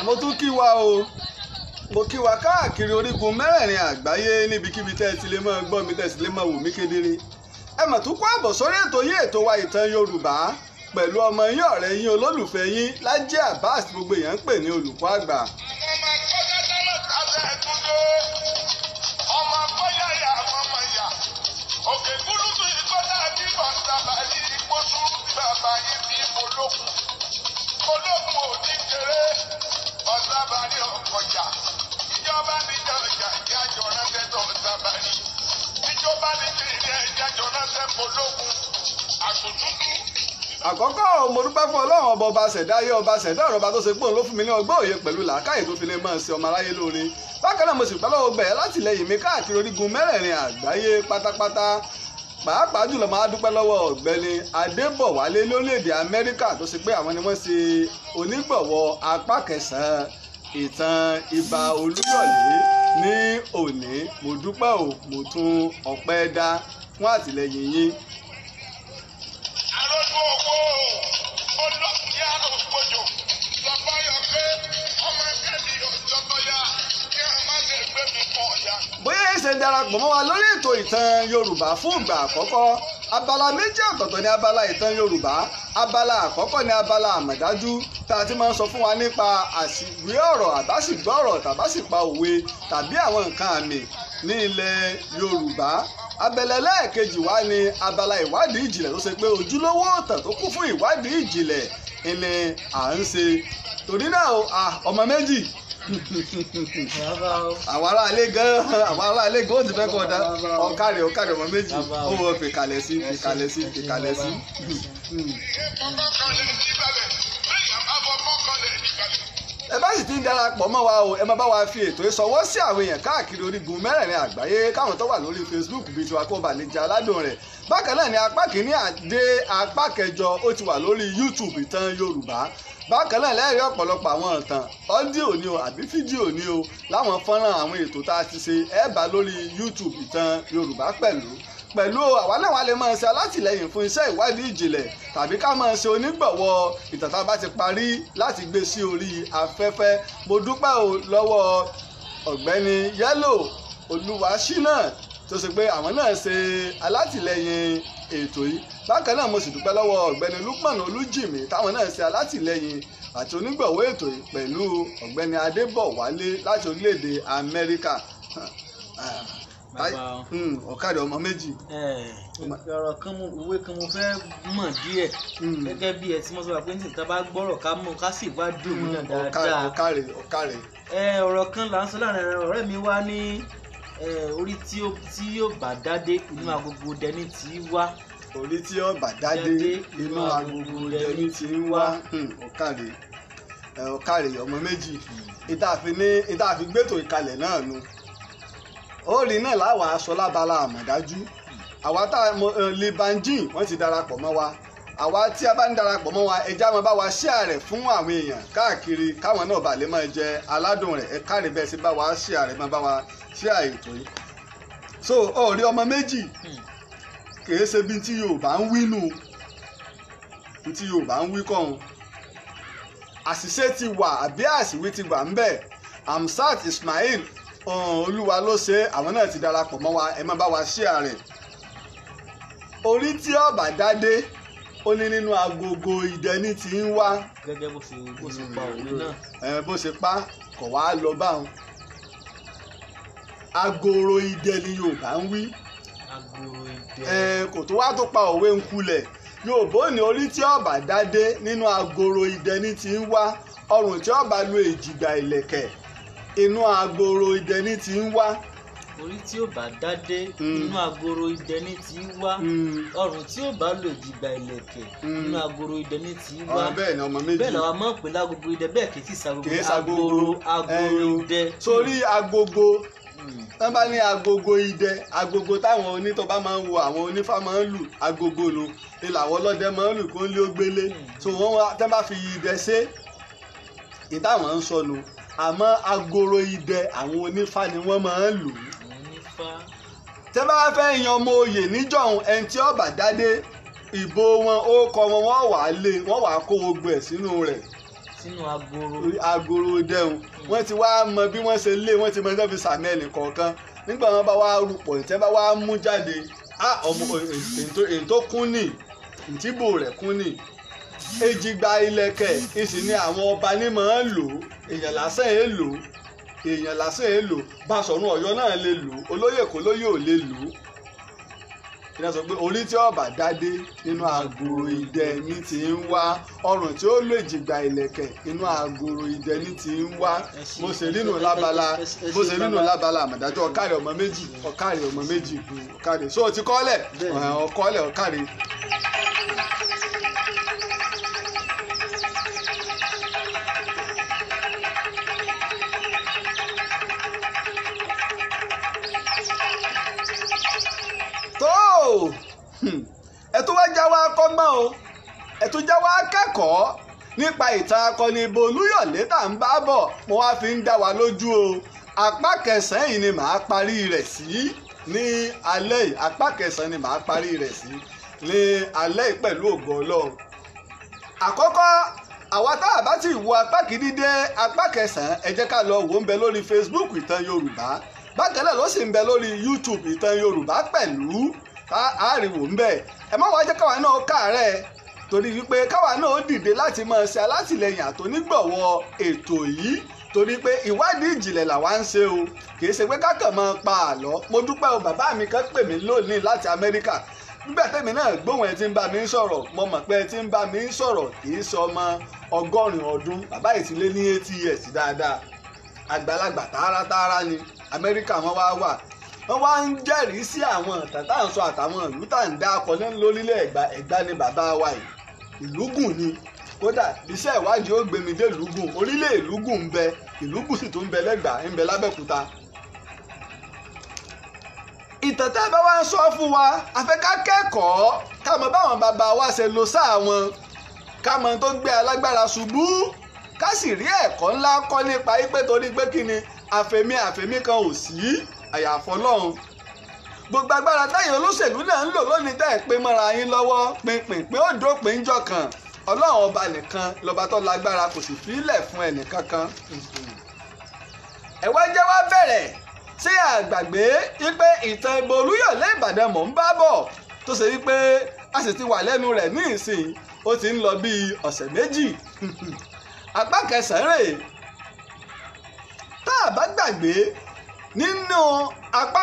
mo tún kí wa o mo kí wa káàkiri orígun mẹ́rẹ̀ẹ̀rin àgbáyé níbikíbi tẹ́ ẹ ti lè máa gbọ́ mi tẹ́ ẹ sì lè máa wò mí kedere. ẹ mà tún kó àbọ̀ sórí ètò yín ètò wa ìtàn Yorùbá pẹ̀lú ọmọ yín ọ̀rẹ́ yín olólùfẹ́ yín Lájí Abbas gbogbo èèyàn ń pè ní olùkọ́ àgbà. Àkọ́kọ́ mo dúpẹ́ fún Ọlọ́run ọba ṣẹ̀dá ayé ọba ṣẹ̀dá ọ̀rọ̀ ọba tó ṣe pé òun ló fún mi ní ọgbọ́n òye pẹ̀lú làákàyè tó fi lè máa ṣe ọmọ aráyé lóore. Bákan náà mo sì pẹ́lọ́wọ́ gbẹ̀yẹ́ látìlẹ́yìn mi káàkiri orígun mẹ́rẹ̀ẹ̀rin àgbáyé pátápátá. Pàápàá jùlọ máa dúpẹ́ lọ́wọ́ ọ̀gbẹ́ni Adébọ̀wálé lórílẹ̀‐èdè Amẹ́ríkà tó ṣe pé àwọn ni wọ́n ṣe onígbọ̀wọ́ apá kẹsàn-án ìtàn Ìbà Olúyọ̀lé ní òní. Mo dúpẹ́ o mo tún ọpẹ́ dá fún àtìlẹ́yìn yín. Bóyá ẹ ṣe darapọ̀ mọ́ wa lórí ètò ìtàn Yorùbá fún ìgbà àkọ́kọ́, abala méjì ọ̀tọ̀ọ̀tọ̀ ní abala ìtàn Yorùbá. Abala àkọ́kọ́ ní abala àmọ̀dájú tá a ti máa ń sọ fún wa nípa àṣìwé ọ̀rọ̀ àbáṣìgbọ́ ọ̀rọ̀ tàbáṣìpa òwe tàbí àwọn nǹkan àmì ní ilẹ̀ Yorùbá. Abala lẹ́ẹ̀kejì wá ní abala ìwádìí ìjìnlẹ̀ tó ṣe pé ojúlówó ọ̀tàn tó kún fún ìwádìí ìjìnlẹ̀ ni à ń ṣe. Torí náà ọmọ méjì àwọn aráalé gan ó ti fẹ́ kọ́ da ọ̀kàrẹ̀ ọmọ méjì ó wọ fìkàlẹ̀ sí. Ẹ bá sì ti ń darapọ̀ mọ́ wa o ẹ máa bá wa fi ètò ìṣọwọ́ sí àwọn èèyàn káàkiri orígun mẹ́rẹ̀ẹ̀rin àgbáyé káwọn tó wà lórí Facebook bíi tiwa kó bà lè jẹ aládùn rẹ̀. Bákan náà ni apá kìíní àdé apá kẹjọ ó ti wà lórí YouTube ìtàn Yorùbá. Bákan náà lẹ́ẹ̀rí ọ̀pọ̀lọpọ̀ àwọn ìtàn ọ́díò ni o àbí fídíò ni o láwọn fọ́nrán àwọn ètò tá a ti ṣe ẹ bá lórí YouTube ìtàn Yorùbá pẹ̀lú àwa náà wà lè máa ṣe alátìlẹyìn fún iṣẹ́ ìwádìí ìjìnlẹ̀ tàbí ká máa ṣe onígbọ̀wọ́ ìtàn tá a bá ti parí láti gbé sí orí afẹ́fẹ́. Mo dúpẹ́ o lọ́wọ́ ọ̀gbẹ́ni Yẹ́lò Olúwaṣínà tó ṣe pé àwọn náà ṣe alátìlẹyìn ètò yìí. Bákan náà mo sì dúpẹ́ lọ́wọ́ ọ̀gbẹ́ni Lukman Olújìmí táwọn náà ṣe alátìlẹyìn àti onígbọ̀wọ́ ètò yìí pẹ̀lú ọ̀gbẹ́ni Adébọ̀wálé láti orílẹ̀-èdè Amẹ́ríkà. Ọ̀kadà ọmọ méjì. Ọ̀rọ̀ kan ìwé kan mo fẹ́ mọ̀ díẹ̀ gẹ́gẹ́ bí ẹ tí mo sọ pé ní ìta bá gbọ́rọ̀ ká mọ̀ ká sì wá dùn mí náà dáadáa. Ọ̀kàrẹ̀. Ọ̀rọ̀ kan là ń sọ láàrin ọ̀rẹ́ mi wá ní orí tí yóò bá dádé inú agogo dẹni tí í wá. Orí tí yóò bá dádé inú agogo dẹni tí í wá. Ọ̀kàrẹ̀ ọmọ méjì. Ìta àfi gbẹ́tò ìkalẹ̀ náà nu. Orí náà láwọn aṣọ lábala àmọ̀dájú. Àwa tá Libanjin wọ́n ti darapọ̀ mọ́ wa. Àwa tí a bá ń darapọ̀ mọ́ wa ẹja máa bá wa share rẹ̀ fún àwọn èèyàn káàkiri káwọn náà bá lè máa jẹ aládùn rẹ̀. Ẹ káre bẹ́ẹ̀ sí bá wa share rẹ̀ máa bá wa share ètò yìí. So orí ọmọ méjì kìí ṣe bí tí Yorùbá ń wí nù. Tí Yorùbá ń wí kọ́hún. Àṣìṣe ti wà àbí àṣìwí ti wà ń bẹ̀. Amsat Ismail Olúwa ló ṣe àwọn náà ti darapọ̀ mọ́ wa ẹ máa bá wa share rẹ̀. Orí tí ọba dádé ó ní nínú agogo ìdẹni tí ń wá. Gẹ́gẹ́ bó ṣe pa òwe náà. Bó ṣe pa kò wá lọ báwọn. Agoro idẹ ni Yorùbá ń wí. Agoro idẹ. Kò tó wá tó pa òwe ń kulẹ̀. Yorùbá ní orí tí ọba dádé nínú agoro ìdẹni tí ń wá. Ọrùn tí ọba lo èjìgbà ìlẹ̀kẹ̀ inú agoro ìdẹni tí ń wá. Orí tí ó bá dádé inú agoro ìdẹni tí ń wá. Ọrùn tí ó bá lo èjìgbà ìlẹ̀kẹ̀ inú agoro ìdẹni tí ń wá. Bẹ́ẹ̀ ni ọmọ méjì. Bẹ́ẹ̀ làwọn máa ń pè lágogo idẹ bẹ́ẹ̀ kì í ṣàgogo agoro idẹ. Sórí agogo wọ́n bá ní agogo idẹ agogo táwọn onítọ̀ bá máa ń wo àwọn onífá máa ń lù agogo nu ilà àwọn ọlọ́dẹ máa ń lù kó ń lé ó gbélé. So wọ́n tẹ́ bá fi idẹ ṣe ìtàwọn ń sọnù. Àmọ́ agoro idẹ àwọn onífá ni wọ́n máa ń lù. Tẹ́ bá fẹ́ yan ọmọ oyè níjọ̀hún ẹni tí ọba dádé ìbò wọn ó kọ wọn wọ́n wà á lé wọ́n wà á kó gbogbo ẹ̀ sínú rẹ̀ sínú agoro. agoro dẹ́hùn wọ́n ti wá mọ bí wọ́n ṣe lé wọ́n ti mọ ẹjọ́ fi sàmì ẹnì kọ̀ọ̀kan nígbà wọn bá wá rúpọ̀ ìtẹ́ bá wá mú jáde ọmọ èyí tó kún ní ìtìbò rẹ̀ kún ní èjìgbà ìlẹ̀kẹ̀ ìsì ni àwọn ọba ní máa ń lò èèyàn lásán èé lò èèyàn lásán èé lò Báṣọ̀run Ọ̀yọ́ náà lè lò olóyè kó lóyè ò lè lò ìyá sọ pé orí tí ọba dádé nínú agoro idẹ ní ti ń wá ọrùn tí ó lò èjìgbà ìlẹ̀kẹ̀ nínú agoro idẹ ní ti ń wá mo ṣe nínú lábala àmọ̀dájọ́ ọ̀kàrẹ̀ ọmọ méjì ọ̀kàrẹ̀ so ti kọ́lẹ̀ ọ̀kọ́lẹ̀ ọ̀kàrẹ̀. ẹ tún wá já wa kọ́gbọ́n o ẹ tún já wa kẹ́kọ̀ọ́ nípa ìtàn akọni Ìbà Olúyọ̀lé tá à ń bá bọ̀ mo wá fi ń dá wa lójú o apá kẹsàn-án yìí ni màá parí rẹ̀ sí ní alẹ́ yìí apá kẹsàn-án ni màá parí rẹ̀ sí ní alẹ́ yìí pẹ̀lú ògo Ọlọ́run. àkọ́kọ́ àwa tá a bá ti wo apá kìíní dé apá kẹsàn-án ẹ jẹ́ ká lọ wò ń bẹ lórí Facebook Ìtàn Yorùbá bákan náà ló sì ń bẹ lórí YouTube Ìtàn Yorùbá pẹ̀lú àríwò ń bẹ ẹ má wá jẹ́ káwa náà káàárẹ̀ torí wípé káwa náà dìde láti máa ṣe alátìlẹyìn àtònígbọ̀wọ́ ètò yìí torí pé ìwádìí ìjìnlẹ̀ làwa ń ṣe o kì í ṣe pé kákan máa pa àlọ́ mo dúpẹ́ o bàbá mi kan pè mí lónìí láti Amẹ́ríkà nígbà tẹ́mi náà gbóhùn ẹ ti ń bá mi sọ̀rọ̀ mo mọ̀ pé ẹ ti ń bá mi sọ̀rọ̀ kì í ṣe ọmọ 100 ọdún bàbá yìí ti lé ní 80 years dáadáa àgbàlagbà tààràtààrà ni Amẹ́ríkà wọn wá wà wọ́n wá ń jẹ́rìí sí àwọn ìtàn tá à ń sọ àtàwọn ìlú tá à ń dá akọ lórílẹ̀ Ẹ̀gbá ni bàbá wa yìí Ìlúgùn ni kódà iṣẹ́ ìwádìí ó gbé mi dé Ìlúgùn orílẹ̀ Ìlúgùn ń bẹ Ìlúgùn sì tún ń bẹ lẹ́gbàá ń bẹ lábẹ́òkúta. ìtàn tá a bá wá ń sọ fún wa a fẹ́ ká kẹ́kọ̀ọ́ ká mọ báwọn bàbá wa ṣe lò sáà wọn ká mọ tó gbé alágbára ṣubú ká sì rí ẹ̀kọ́ ńlá kọ́ nípa pé torí pé kí ni àfẹ̀mí kan ò sí àyàfọ́ lọ́hùn gbogbo agbára táyà olóṣèlú náà ń lò lónìí tẹ́ ẹ̀ pé mọ́ra yín lọ́wọ́ pínpín ó dópin jọ kan Ọlọ́run ọba nìkan lọ́ba tó lágbára kò sì fílẹ̀ fún ẹnìkankan. ẹ̀wọ́n jẹ́ wá bẹ̀rẹ̀ sí àgbàgbé wípé ìtàn Ìbà Olúyọ̀lé Ìbàdàn mọ̀ ń bá bọ̀ tó ṣe wípé a sì ti wà lẹ́nu rẹ̀ ní ìsìn ó ti ń lọ bíi ọ̀sẹ̀ méjì apá kẹsàn-án rèé tá a bá gbàgbé nínú apá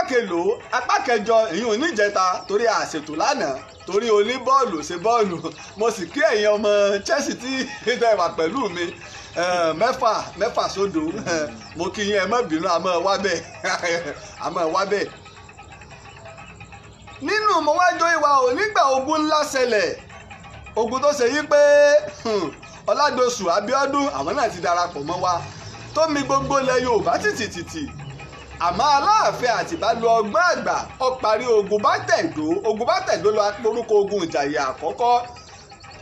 kẹjọ èyí ò ní jẹta torí àṣetò lánàá torí oníbọ́ọ̀lù ṣe bọ́ọ̀lù mo sì kí ẹ̀yin ọmọ Chelsea tí ìdá ìwà pẹ̀lú mi 6-0 sódò mo kí yín ẹ má bínú àmọ́ wá bẹ́ẹ̀. nínú mọ́wájọ́ ìwà ò nígbà ogun ńlá ṣẹlẹ̀ ogun tó ṣe yí pé Ọládòṣù Abíọ́dún àwọn náà ti darapọ̀ mọ́ wa tó mi gbogbo ilẹ̀ Yorùbá tìtìtìtì àmọ́ Aláàfin Àtìbá lo ọgbọ́n àgbà ó parí ogun bá tẹ̀dó lọ orúkọ ogun Ìjàyè àkọ́kọ́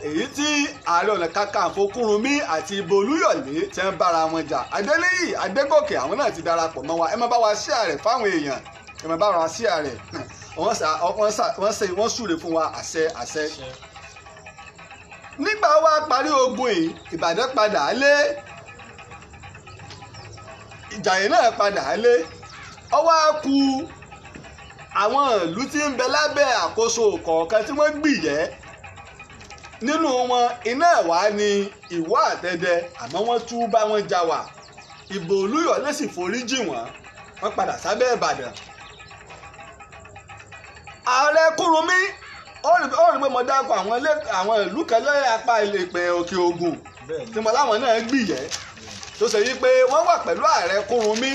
èyí tí Ààrẹ Ọ̀nà Kakanfò Kúrúnmí àti Ìbà Olúyọ̀lé ti ń bára wọn jà Adéléyì Adégòkè àwọn náà ti darapọ̀ mọ́ wa ẹ má bá wa share rẹ̀ fáwọn èèyàn ẹ má bá wa share rẹ̀ wọ́n súre fún wa àṣẹ. nígbà wá parí ogun yìí Ìbàdàn padà lé Ìjàyè náà padà lé ọwọ́ á ku àwọn ìlú tí ń bẹ lábẹ́ àkóso kọ̀ọ̀kan tí wọ́n gbìyẹ́ nínú wọn iná ẹ̀wá ni Ìwó àtẹ̀dẹ àmọ́ wọ́n tú bá wọn jà wà Ìbà Olúyọ̀lé sì forí jì wọ́n padà sábẹ́ Ìbàdàn. Ààrẹ Kúrúnmí ó rí pé mo dákọ̀ àwọn ìlú kan lẹ́yìn apá Ìpè Òkè Ògùn tí mo láwọn náà gbìyẹ́ tó ṣe yí pé wọ́n wà pẹ̀lú Ààrẹ Kúrúnmí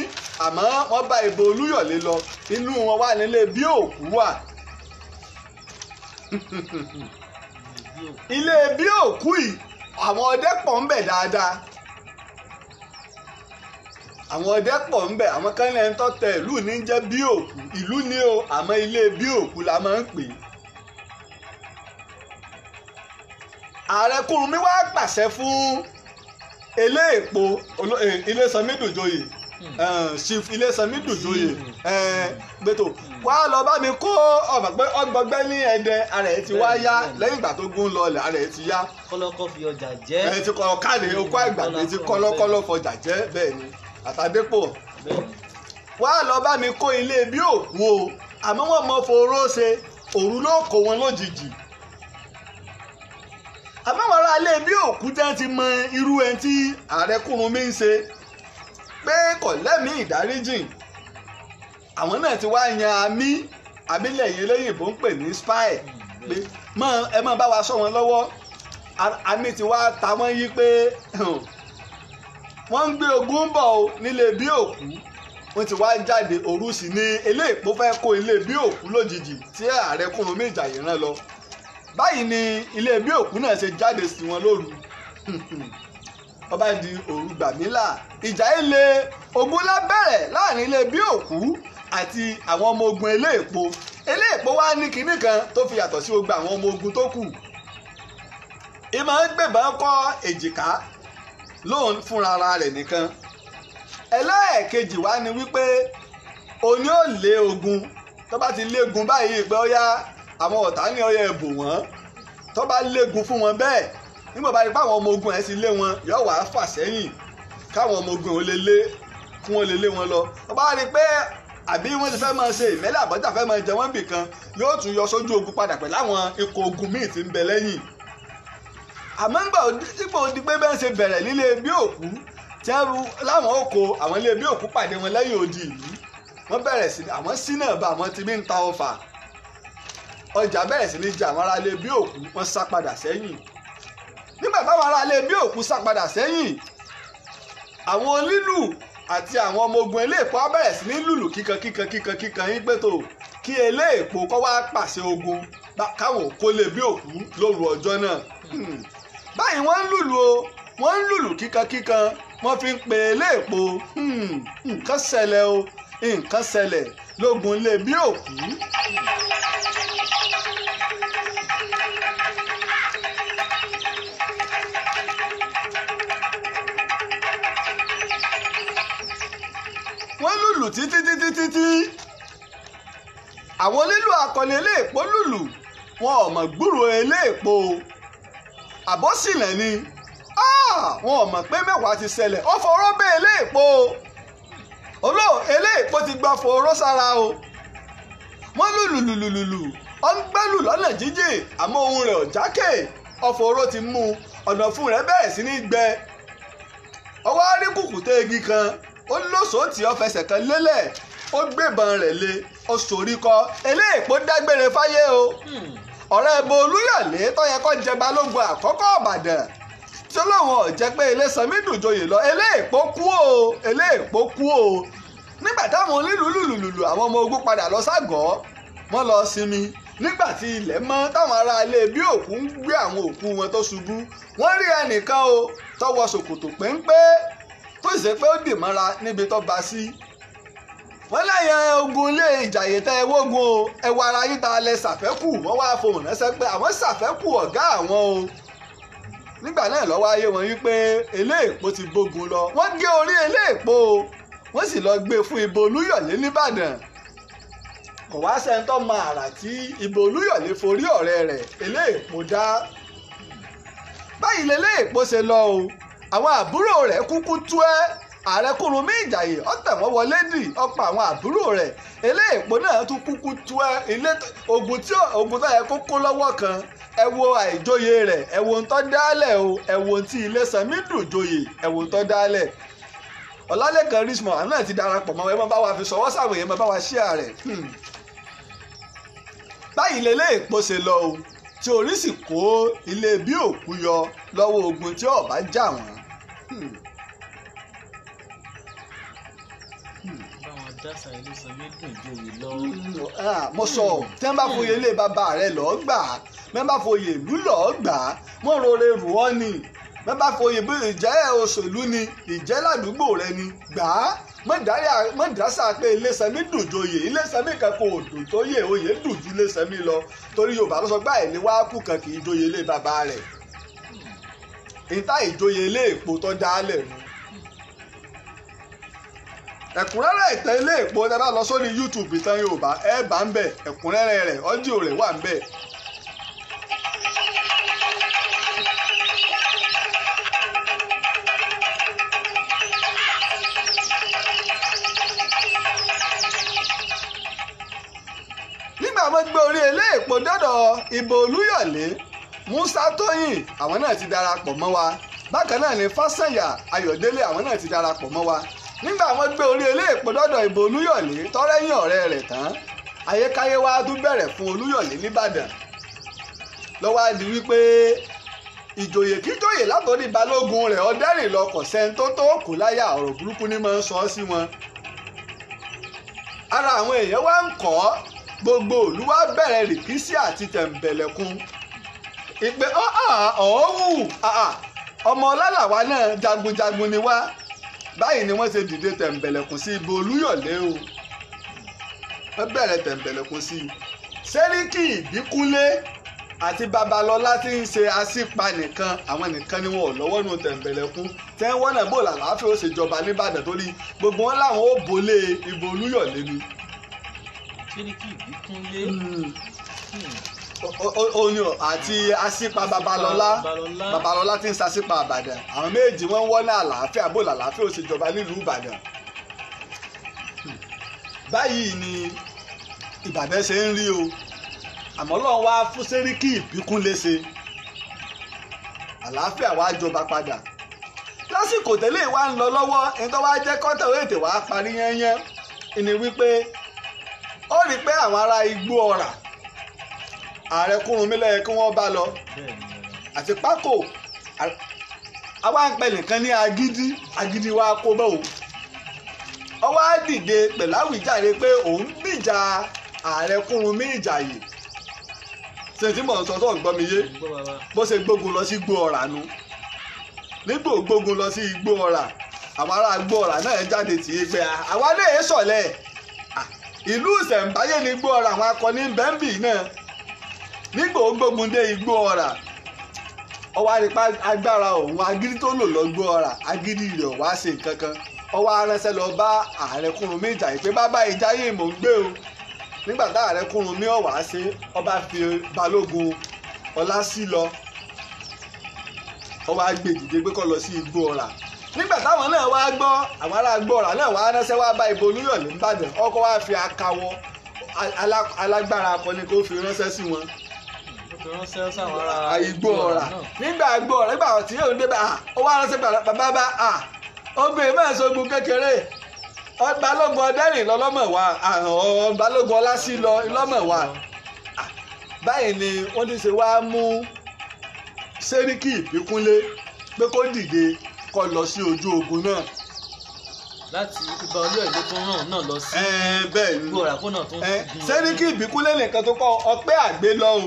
àmọ́ wọ́n bá Ìbà Olúyọ̀lé lọ inú wọn wà nílé bí òkú wà ilé bí òkú yìí àwọn ọdẹ pọ̀ ń bẹ dáadáa àwọn kan lẹ́yìn tó tẹ ìlú ní jẹ́ bí òkú ìlú ni o àmọ́ ilé bí òkú la máa ń pè é. Ààrẹ Kúrúnmí wá pàṣẹ fún Eléèpo Ilésanmí Dòjòyè Chief Ilésanmí Dùjòyè gbẹtò wá lọ bá mi kó ọmọ pé ọgbọgbẹ ní Ẹdẹ ara ẹ ti wá yá lẹ́yìn ìgbà tó gún lọlẹ̀ ara ẹ ti yá. kọ́lọ́kọ́ fi ọjà jẹ́. ẹ ti kọ káàdì okó àgbàdo ti kọ́lọ́kọ́lọ́ fọjà jẹ́ bẹ́ẹ̀ ni àtàdépò. wá lọ bá mi kó ilé bí òkú o àmọ́ wọ́n mọ foró ṣe òru ló kó wọn lójijì. àmọ́ wọn ra ilé bí òkú jẹ́ ti mọ irú ẹni tí ààrẹ Kúrúnmí ń ṣe pé kò lẹ́mìí ìdáríjìn. àwọn náà ti wá yan àmì àbílẹ̀ yìí lẹ́yìnbó ń pè ní spy pé ẹ máa bá wa sọ wọn lọ́wọ́. àmì ti wá ta wọ́n yí pé wọ́n ń gbé ogun bọ̀ o nílé bí òkú. wọ́n ti wá jáde òru sí ní eléèpó fẹ́ kó ilé bí òkú lójijì tí ààrẹ Kúrúnmí Ìjàyè rán lọ. báyìí ni ilé bí òkú náà ṣe jáde sí wọn lóru. ọba di òru gbàmílà ìjà ilé ogun lá bẹ̀rẹ̀ láàrin ilé bí òkú àti àwọn ọmọ ogun eléèpó wá ní kinní kan tó fi yàtọ̀ sí gbogbo àwọn ọmọ ogun tó kù. ìmọ̀ ń gbébọn kọ́ èjìká lóun fúnra ara rẹ̀ nìkan. ẹlẹ́ẹ̀kejì wá ni wípé òní ò lé ogun tó bá ti légun báyìí pé ó yá àwọn ọ̀tá ní ọyẹ ẹ̀bù wọ́n tó bá légun fún wọn bẹ́ẹ̀ nígbà bá rí pé àwọn ọmọ ogun ẹ̀ ti lé wọn yóò wá fà sẹ́yìn káwọn ọmọ ogun ò lè lé kí wọ́n lè lé wọn lọ. tó bá rí pé àbí wọ́n ti fẹ́ máa ṣe ìmẹ́lẹ̀ àbọ́jà fẹ́ máa jẹ wọ́n bì kan yóò tún yọ sójú ogun padà pẹ̀lú àwọn ikọ̀ ogun míì tí ń bẹ lẹ́yìn. àmọ́ nígbà ó di pé bẹ́ẹ̀ ṣe bẹ̀rẹ̀ nílé bí òkú tí wọ́n ru láwọn oko àwọn ilé bí òkú pàdé wọn lẹ́yìn odi ìlú wọ́n bẹ̀rẹ̀ sí àwọn sínà bá àwọn tí bí ń ta ọfà ọjà bẹ̀rẹ̀ sí ní jà àwọn ará ilé bí òkú wọ́n sá padà sẹ́yìn. nígbà táwọn ará ilé bí òkú sá padà sẹ́yìn àwọn onílù àti àwọn ọmọ ogun eléèpó á bẹ̀rẹ̀ sí ní lùlù kíkan yín pé tó kí eléèpó kọ́ wá pàṣẹ ogun káwọn kó lé bí òkú lóru ọjọ́ náà. báyìí wọ́n ń lùlù o wọ́n ń lùlù kíkan wọ́n fi ń pe eléèpó nǹkan ṣẹlẹ̀ o nǹkan ṣẹlẹ̀ lógun lé bí òkú. wọ́n lùlù títí àwọn onílù akọni eléèpó lùlù wọn ò mọ̀ gbúrò eléèpó àbọ̀sílẹ̀ ni wọn ò mọ̀ pé mẹ́wàá ti ṣẹlẹ̀ ó foró bẹ́ eléèpó eléèpó ti gba foró sára o. wọ́n lùlù ó ń gbẹ́lù lọ́nà jíjìn àmọ́ ohun rẹ̀ ò jákè ọ̀fọ̀rọ̀ ti mú ọ̀nà fún rẹ̀ bẹ̀rẹ̀ sí ní gbẹ. ọwọ́ rí kùkùté igi kan ó lóṣòó tí ó fẹsẹ̀ kan lélẹ̀ ó gbébọn rẹ̀ lé ó sorí kọ́ eléèpó dágbére fáyé o. ọ̀rẹ́ ẹbọ Olúyọ̀lé tó yẹ kó jẹ balógun àkọ́kọ́ Ìbàdàn tí olóhùn ọ̀jẹ́ pé Ilésanmí Dùjòyè lọ eléèpó kú o. nígbà táwọn onílù lùlùlù àwọn ọmọ ogun padà lọ ságọ̀ọ́ wọ́n lọ sinmi nígbà tí ilẹ̀ mọ́ táwọn ará ilé bí òkú ń gbé àwọn òkú wọn tó ṣubú wọ́n rí ẹnìkan o tó wọ ṣòkòtò péńpé tó ṣe pé ó dì mọ́ra níbi tó bá sí. wọ́n lẹ́yìn ogun ilé Ìjàyè tẹ́ ẹ wógun o ẹ wọ ara yín ta lẹ ṣàfẹ́kù wọ́n wá fohùn ránṣẹ́ pé àwọn ṣàfẹ́kù ọ̀gá àwọn o. nígbà náà lọ́wọ́ ayé wọn wípé eléèpó ti gbógun lọ wọ́n gé orí eléèpó wọ́n sì lọ gbé fún Ìbà Olúyọ̀lé nìbàdàn. kò wá sẹ́ńtọ́ mọ àrà tí Ìbà Olúyọ̀lé forí ọ̀rẹ́ rẹ̀ eléèpó dá. báyìí lélẹ́èpó ṣe lọ o àwọn àbúrò rẹ̀ kúkú tú ẹ́ ààrẹ Kúrúnmí Ìjàyè ó tẹ̀ wọ́n wọlé dì ọ̀pọ̀ àwọn àbúrò rẹ̀ eléèpó náà tún kúkú tú ẹ́ ilé ogun tó yẹ kó kó lọ́wọ́ kan ẹ wo àìjóyè rẹ̀ ẹ wo ń tọ́ dálẹ̀ o ẹ wo tí Ilésanmí Dùjòyè ẹ wo ń tọ́ dálẹ̀. Ọlálékan Richmond àwọn náà ti darapọ̀ mọ́ ẹ máa bá wa fi sọwọ́ sáwọn èèyàn máa bá wa share rẹ̀. báyìí lélẹ́èpó ṣe lọ o tí orí sì kó ilé bí òkú yọ lọ́wọ́ ogun tí ọ̀bá jà wọ́n. dásà Ilésanmí Dùjòyè lọ. mo sọ tí wọ́n bá foyè ilé bàbá rẹ̀ lọ́ọ́ gbà á wọ́n bá foyè ìlú lọ́ọ́ gbà á wọ́n rore rù ọ́ ni wọ́n bá foyè bí ìjẹ́ òṣèlú ni ìjẹ́ ládùúgbò rẹ ni gbà á mọ̀dásà pé Ilésanmí Dùjòyè Ilésanmí kan kò dùn tó yè oyè dùn ju Ilésanmí lọ torí Yorùbá ló sọ gbà ẹ̀ ní wàá kú kan kì í joyè ilé bàbá rẹ̀ ìta ìjoyè ilé èpò tó dálẹ̀ nu. ẹ̀kúnrẹ́rẹ́ ìtàn ilé èpo tẹ́ bá lọ sórí YouTube Ìtàn Yorùbá ẹ bá ń bẹ̀ ẹ̀kúnrẹ́rẹ́ rẹ̀ ọ́díò rẹ̀ wà ń bẹ̀. nígbà wọ́n gbé orí ilé èpo dọ́dọ̀ ìbò Olúyọ̀lé Musa Tóyìn àwọn náà ti darapọ̀ mọ́ wa bákan náà ni Fásànyà Ayọ̀délé àwọn náà ti darapọ̀ mọ́ wa nígbà wọ́n gbé orí ilé èpo dọ́dọ̀ ìbò Olúyọ̀lé tọ́rẹ́yìn ọ̀rẹ́ rẹ̀ tán ayékáyé wa tún bẹ̀rẹ̀ fún Olúyọ̀lé nìbàdàn lọ́wọ́ á di wípé ìjòyè kíjòyè látòrí balógun rẹ̀ Ọ̀dẹ́rìnlọ kò sẹ́ni tó tó kù láyà ọ̀rọ̀ burúkú ní máa ń sọ sí wọn. ara àwọn èèyàn wá ń kọ́ gbogbo ìlú wa bẹ̀rẹ̀ rìkísí àti tẹ̀m̀bẹ̀lẹ̀kun ìpè ọ̀hún ọmọ ọlálàwà náà jagunjagun ni wá báyìí ni wọ́n ṣe dìde tẹ̀m̀bẹ̀lẹ̀kun sí ìbò Olúyọ̀lé o wọ́n bẹ̀rẹ̀ tẹ̀m̀bẹ̀lẹ̀kun sí i Sẹ́ríkì Ìbíkúnlé àti Babalọ́lá tí ń ṣe aṣípa nìkan àwọn nìkan ni wọn ò lọ́wọ́ nù tẹ̀m̀bẹ̀lẹ̀kun tẹ́ ń wọ́nà bò làlàáfíà ó ṣèjọba nìbàdàn torí gbogbo wọn làwọn ó bolé ìbò Olúyọ̀lé ni. Sẹ́ríkì Ìbíkúnlé oyún àti aṣípa Babalọ́lá tí ń ṣaṣípa Ìbàdàn àwọn méjì wọ́n wọ́n ní àlàáfíà bò làlàáfíà ó ṣèjọba nílùú Ìbàdàn. báyìí ni Ìbàdàn ṣe ń rí o àmọ́ lọ́wọ́ wá fún Sẹ́ríkì Ìbíkúnlé ṣe àlàáfíà wá jọba padà lásìkò tẹ́lẹ̀ wá ń lọ lọ́wọ́ ẹni tó wá jẹ́ kọ́tà ó ètè wá parí yányán ni wípé ó rí pé àwọn ará Igbó Ọrà ààrẹ Kúrúnmí lẹ́yẹ kí wọ́n bá lọ àti Pákò àwa ń pẹ nìkan ní Agídí wa kó bọ́ o ó wá dìde pẹ̀lú àwíjàre pé òun gbìjà ààrẹ Kúrúnmí Ìjàyè ṣe tí mò ń sọ tó ń gbọ́ mi yé bó ṣe gbógun lọ sí Igbó Ọrà nu nígbò gbógun lọ sí Igbó Ọrà àwọn ará Igbó Ọrà náà jáde tì í pé àwa lè sọ̀lẹ̀ ìlú ìṣẹ̀ǹbáyé ní Igbó Ọrà àwọn akọni bẹ́ńbì náà nígbò gbógun dé Igbó Ọrà ọwọ́ àrípa agbára òun agídí tó lò lọ Igbó Ọrà agídí rẹ̀ wá ṣe nǹkan kan ọwọ́ aránṣẹ́ lọ bá ààrẹ Kúrúnmí Ìjàyè pé bàbá Ìjàyè mò ń gbé o nígbà tá ààrẹ Kúrúnmí ọ̀wá ṣe ọba fi balógun Ọlásílọ ọwọ́ agbèdìde pé kó lọ sí Igbó Ọrà nígbà táwọn náà wá gbọ́ àwọn ará Igbó Ọrà náà wá ránṣẹ́ wá bá ìbò Olúyọ̀lé nìbàdàn ọkọ̀ wá fi akawọ alágbára akọni kó fi ránṣẹ́ sí wọn. Igbó Ọrà nígbà Igbó Ọrà nígbà tí yóò dé bá ó wá ránṣẹ́ bàbá bá obìnrin máa ṣogun kékeré balógun Ọ̀dẹ́rìnlọ lọ́mọ̀wá balógun Ọlásílọ lọ́mọ̀wá báyìí ni wọ́n ti ṣe wá mú Sẹ́ríkì Ìbíkúnlé pé kó dìde kó lọ sí ojú ogun náà. láti Ìbà Olúyọ̀lé tó ràn náà lọ sí Igbó Ọrà kó náà tó ń gun. Sẹ́ríkì Ìbíkúnlé nìkan tó kọ́ Ọpẹ́ Àgbé lọ o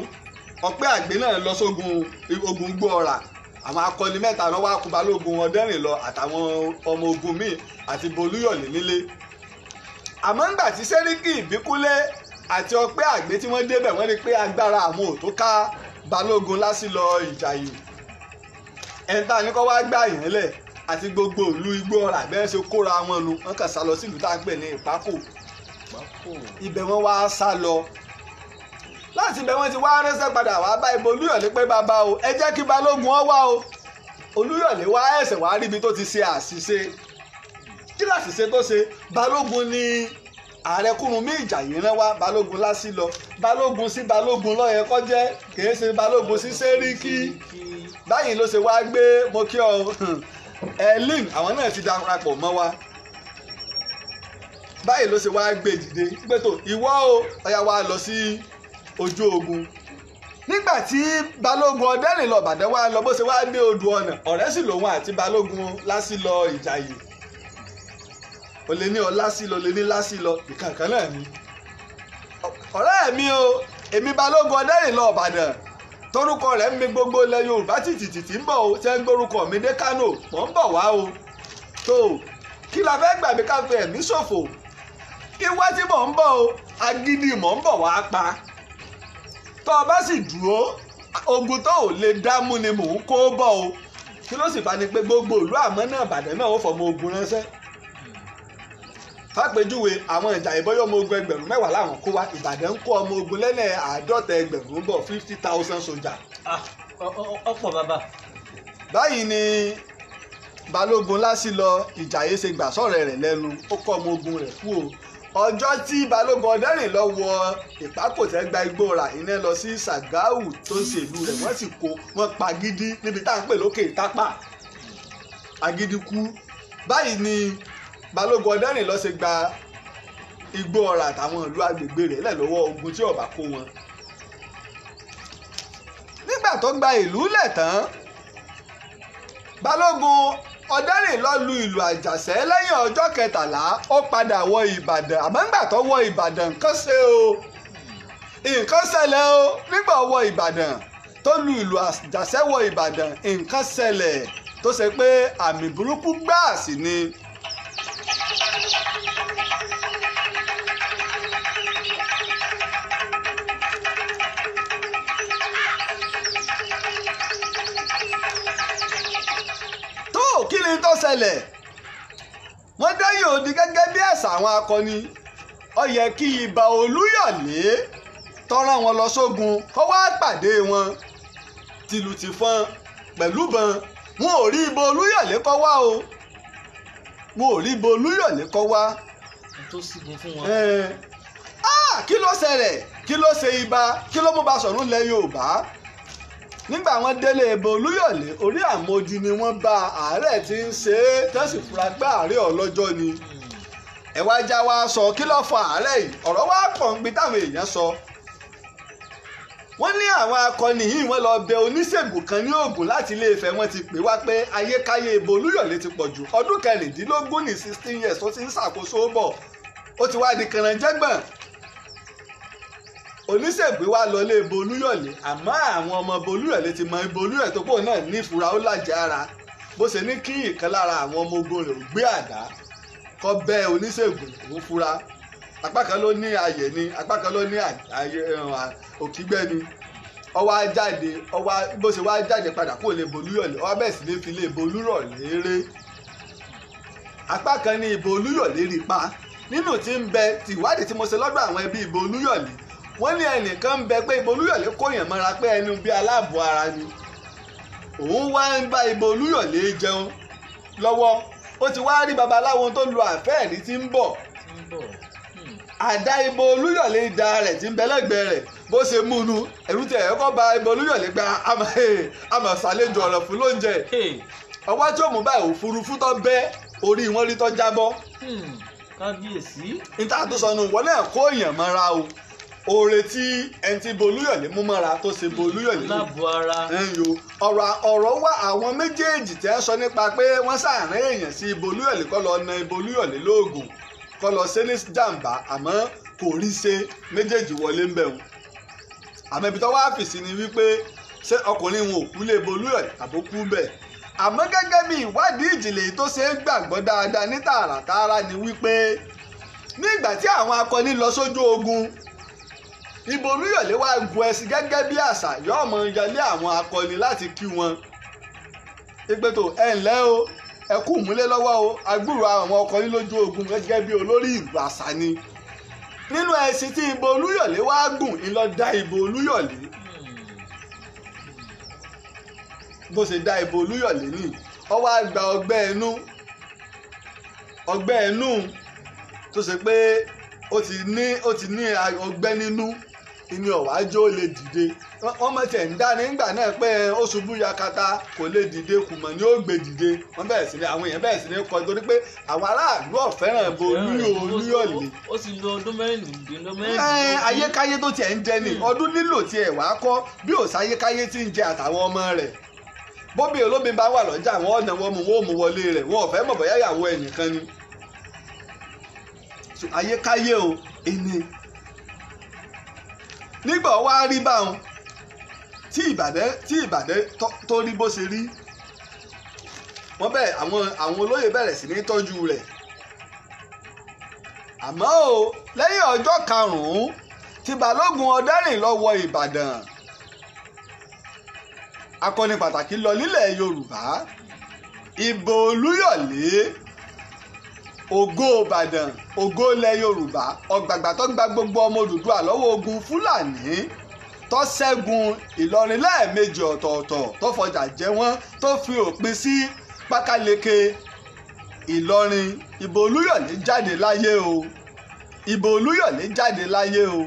Ọpẹ́ Àgbé náà lọ sógun ogun Igbó Ọrà àwọn akọni mẹ́ta náà wá kú balógun Ọ̀dẹ́rìnlọ àtàwọn ọmọ ogun míì àti Olúyọ̀lé nílé. àmọ́ ńgbà tí Sẹ́ríkì Ìbíkúnlé àti Ọpẹ́ Àgbé tí wọ́n débẹ̀ wọ́n rí pé agbára àwọn ò tó ká balógun Lásìlọ Ìjàyè ẹ̀ńtà ní kó wá gbà yẹn lẹ̀ àti gbogbo ìlú Igbó Ọrà bẹ́ẹ̀ ṣe kóra wọn nu wọ́n kàn sá lọ sílùú tá à ń pè ní Ìpákò ibẹ̀ wọ́n wá sá lọ láti ibẹ̀ wọ́n ti wá ránṣẹ́ padà wá bá ìbò Olúyọ̀lé pé bàbá o ẹ jẹ́ kí balógun ọ wá o Olúyọ̀lé wá ẹ̀sẹ̀ wá ríbi tó ti ṣe àṣìṣe kí láṣìṣe tó ṣe balógun ní ààrẹ Kúrúnmí Ìjàyè rán wá balógun Lásìlọ balógun sí balógun ló yẹ kó jẹ́ kìí ṣe balógun sí Sẹ́ríkì báyìí ló ṣe wá gbé mo kí ọ Ẹ̀lín àwọn náà ti darapọ̀ mọ́ wa báyìí ló ṣe wá gbé dìde pé tó ìwọ o ọ̀yá wa lọ sí ojú ogun nígbà tí balógun Ọ̀dẹ́rìnlọ Ìbàdàn wá lọ bó ṣe wá dé odò ọ̀nà ọ̀rẹ́ sì lòun àti balógun Lásìlọ Ìjàyè o lè ní Ọlásílọ lè ní Lásìlọ ìkànkàn náà ni ọ̀rẹ́ mi o èmi balógun Ọ̀dẹ́rìnlọ Ìbàdàn torúkọ rẹ̀ ń mi gbogbo ilẹ̀ Yorùbá tìtìtì ń bọ̀ o tẹ́ ń gbórúkọ mi dé Kánò mò ń bọ̀ wá o tó kí la fẹ́ gbàgbé ká fi ẹ̀mí ṣòfò ìwá tí mò ń bọ̀ o agídí mò ń bọ̀ wá pa tó o bá sì dúró ogun tó ò lè dámú ni mò ń kó bọ̀ o kí ló sì bá ní pé gbogbo ìlú àmọ́ náà Ìbàdàn náà ó fọmọ ogun ránṣẹ́ fàpèjúwe àwọn ìjà ìbọyọ ọmọ ogun ẹgbẹ̀rún 10 làwọn kó wá Ìbàdàn ń kó ọmọ ogun lẹ́nà 50 ẹgbẹ̀rún bọ̀ 50,000 sójà. ọ̀pọ̀ bàbá. báyìí ni Balógun Lásìlọ Ìjàyè ṣe gbà sọ̀rọ̀ rẹ̀ lẹ́nu ó kọ́ ọmọ ogun rẹ̀ kú o. ọjọ́ tí Balógun Ọdẹ́rìnlọ wọ Ìpákòtẹ́ gba igbó ra iná lọ sí Ṣàgáwù tó ń ṣèlú rẹ̀ wọ́n sì kó wọn pa Agídí níbi tá à ń pè lókè Ìtápà Agídí kú. báyìí ni Balógun Ọdẹ́rìnlọ ṣe gba igbó ọ̀rà àtàwọn ìlú agbègbè rẹ̀ lẹ̀ lọ́wọ́ ogun tí ọba kó wọn. nígbà tó gba ìlú lẹ̀ tán Balógun Ọdẹ́rìnlọ lu ìlú Àjàṣẹ́ lẹ́yìn ọjọ́ 13 ó padà wọ Ìbàdàn àmọ́ nígbà tó wọ Ìbàdàn nǹkan ṣe o nǹkan ṣẹlẹ̀ o nígbà wọ Ìbàdàn tó lu ìlú Àjàṣẹ́ wọ Ìbàdàn nǹkan ṣẹlẹ̀ tó ṣe pé àmì burúkú gbáà sí ni. kí ni tó ṣẹlẹ̀ wọ́n dẹ́yìn òdi gẹ́gẹ́ bí ẹ̀sà àwọn akọni ó yẹ kí Ìbà Olúyọ̀lé tọ́ra wọn lọ sógun kó wá pàdé wọn tìlù tìfọn pẹ̀lú bọn wọn ò rí Ìbà Olúyọ̀lé kó wá o wọn ò rí Ìbà Olúyọ̀lé kó wá. tó sígun fún wọn. kí ló ṣẹlẹ̀ kí ló ṣe Ìbà kí ló mú Basọ̀rún lẹ̀ Yorùbá nígbà wọn délé Ìbà Olúyọ̀lé orí àmójì ni wọ́n bá àárẹ̀ tí ń ṣe é tẹ́sí fura pé àárẹ̀ ọlọ́jọ́ ni ẹ wá já wa sọ kí ló fa àárẹ̀ yìí ọ̀rọ̀ wa pọ̀ ń gbé táwọn èèyàn sọ. wọ́n ní àwọn akọni yìí wọ́n lọ bẹ oníṣègùn kan ní Ògùn láti Ilé-Ifẹ̀ wọ́n ti pè wá pé ayékáyé Ìbà Olúyọ̀lé ti pọ̀ jù ọdún 16 ní 16 years tó ti ń ṣàkóso bọ̀ ó ti wá di kànáńjẹ́gbọ̀n oníṣègùn wa lọ lé Ìbà Olúyọ̀lé àmọ́ àwọn ọmọ Ìbà Olúyọ̀lé ti mọ Ìbà Olúyọ̀lé tó pọ̀ náà ní ìfura ó làjẹ́ ara bó ṣe ní kí ìkan lára àwọn ọmọ ogun rẹ̀ ò gbé àdá kọ́ bẹ́ oníṣègùn òun fura apá kan ló ní ayẹ̀ ni apá kan ló ní òkígbẹ́ ni ó wá jáde bó ṣe wá jáde padà kó lè Ìbà Olúyọ̀lé ó bẹ̀ sí ní fi lé Ìbà Olúyọ̀lé ré apá kan ní Ìbà Olúyọ̀lé rí pa nínú tí ń bẹ tìwádìí tí mo ṣe lọ́dọ̀ àwọn ẹbí Ìbà Olúyọ̀lé wọ́n ní ẹnìkan ń bẹ pé Ìbà Olúyọ̀lé kóyàn mọ́ra pé ẹnu bí aláàbọ̀ ara ni òun wá ń bá Ìbà Olúyọ̀lé jẹun lọ́wọ́ ó ti wá rí babaláwo tó lu àfẹ́ẹ̀rí tí ń bọ̀ àdá Ìbà Olúyọ̀lé da rẹ̀ tí ń bẹ lẹ́gbẹ̀ẹ́ rẹ̀ bó ṣe múnu ẹ̀rù tẹ̀ ẹ̀ kọ́ ba Ìbà Olúyọ̀lé gba àmọ̀ ṣàlejò ọ̀rọ̀ fún lóúnjẹ ọwọ́ tí ó mú báyìí òfurufú tó bẹ́ orí wọn rí tó jábọ́. kábíyèsí. níta tó sọnù wọn náà kó èèyàn mọ́ra o oore tí ẹni tí Ìbà Olúyọ̀lé mú mọ́ra tó ṣe Ìbà Olúyọ̀lé láàbò ara. ọ̀rọ̀ wá àwọn méjèèjì tẹ́ ń sọ nípa pé wọ́n sàárín èèyàn sí Ìbà Olúyọ̀lé kọ́ lọ na Ìbà Olúyọ̀lé lóògùn kọ́ lọ ṣe ní jàǹbá àmọ́ kò rí ṣe méjèèjì wọlé ń bẹ̀rù àmọ́ ibi tó wá fìsí ni wípé ṣé ọkùnrin wọn ò kú lé Ìbà Olúyọ̀lé àbó kú bẹ́ẹ̀ àmọ́ gẹ́gẹ́ bí ìwádìí ìjìnlẹ̀ tó ṣe é gbàgbọ́ dáadáa ní tààràtààrà ni wípé nígbà tí àwọn akọni lọ sójú ogun Ìbà Olúyọ̀lé wá gun ẹṣin gẹ́gẹ́ bí àṣà yóò mọ yọlé àwọn akọni láti kí wọn ìpètò ẹ ǹlẹ́ o ẹ kú múlẹ̀ lọ́wọ́ o agbúrò àwọn akọni lójú ogun gẹ́gẹ́ bí olórí ìlú àṣà ni nínú ẹṣin tí Ìbà Olúyọ̀lé wá gùn ìlọ da Ìbà Olúyọ̀lé bó ṣe da Ìbà Olúyọ̀lé ní ó wá gba ọgbẹ́ ẹnu tó ṣe pé ó ti ní ọgbẹ́ nínú ìní ọ̀wájú ó lè dìde wọ́n mọ̀ tẹ̀ ń dá nígbà náà pé ó ṣubú yakata kò lè dìde kùmọ̀ ni ó gbé dìde wọ́n bẹ̀rẹ̀ sí ní àwọn èèyàn bẹ̀rẹ̀ sí ní kọ́ torí pé àwọn aráàlú ọ̀fẹ́ràn Ìbà Olúyọ̀lé. ó ti lo ọdún mẹ́rìndínlógún. ayékáyé tó tiẹ̀ ń jẹ ni ọdún nílò tiẹ̀ wá kọ́ bí òsáyékáyé ti ń jẹ àtàwọn ọmọ rẹ̀ bóbi olómi bá wà lọ́jà àwọn ọ̀nà wọn mú wọlé rẹ̀ wọn ò fẹ́ mọ̀ bóyá ìyàwó ẹnìkan ni ayékáyé o ẹni nígbà wá rí báwọn tí Ìbàdàn tó rí bó ṣe rí wọ́n bẹ̀ àwọn olóyè bẹ̀rẹ̀ sí ní tọ́jú rẹ̀ àmọ́ o lẹ́yìn ọjọ́ 5 tí Balógun Ọdẹ́rìnlọ wọ Ìbàdàn akọni pàtàkì lọ nílẹ̀ Yorùbá Ìbà Olúyọ̀lé ògo Ìbàdàn ògo ilẹ̀ Yorùbá ọ̀gbàgbà tó gba gbogbo ọmọ Odùduwà lọ́wọ́ ogun Fúlàní tó ṣẹ́gun Ìlọrin lẹ́ẹ̀mejì ọ̀tọ̀ọ̀tọ̀ tó fọjà jẹ wọ́n tó fi òpin sí Pákáleke Ìlọrin. Ìbò Olúyọ̀lé jáde láyé o, ìbò Olúyọ̀lé jáde láyé o,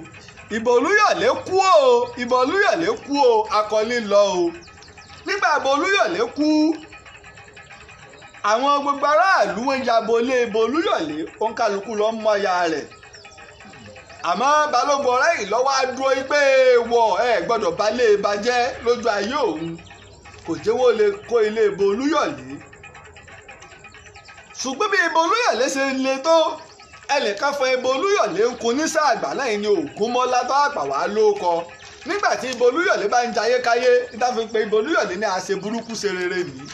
ìbò Olúyọ̀lé kú o, ìbò Olúyọ̀lé kú o, akọni lọ o. Nígbà ìbò Olúyọ̀lé kú àwọn gbogbo aráàlú wọn yabo lé ìbò Olúyọ̀lé òǹkàlùkù lọ mọ ya rẹ̀. Àmọ́ Balógun Ọláìyí lọ́wọ́ á dúró pé wọ ẹ gbọ́dọ̀ bá lé ba jẹ́ lójú ayé òun, kò jẹ́wọ́ lè kó ilé ìbò Olúyọ̀lé. Ṣùgbọ́n bí ìbò Olúyọ̀lé ṣe le tó ẹnìkan fọ ìbò Olúyọ̀lé ń kun ní sáà àgbà lẹ́yìn ní Ògúnmọ́lá tó àpà wá ló kọ. Nígbà tí ìbò Olúyọ̀lé bá ń jayé káyé ìdáfin pé ìbò Olúyọ̀lé ní àṣẹ burúkú ṣe rere nìyí.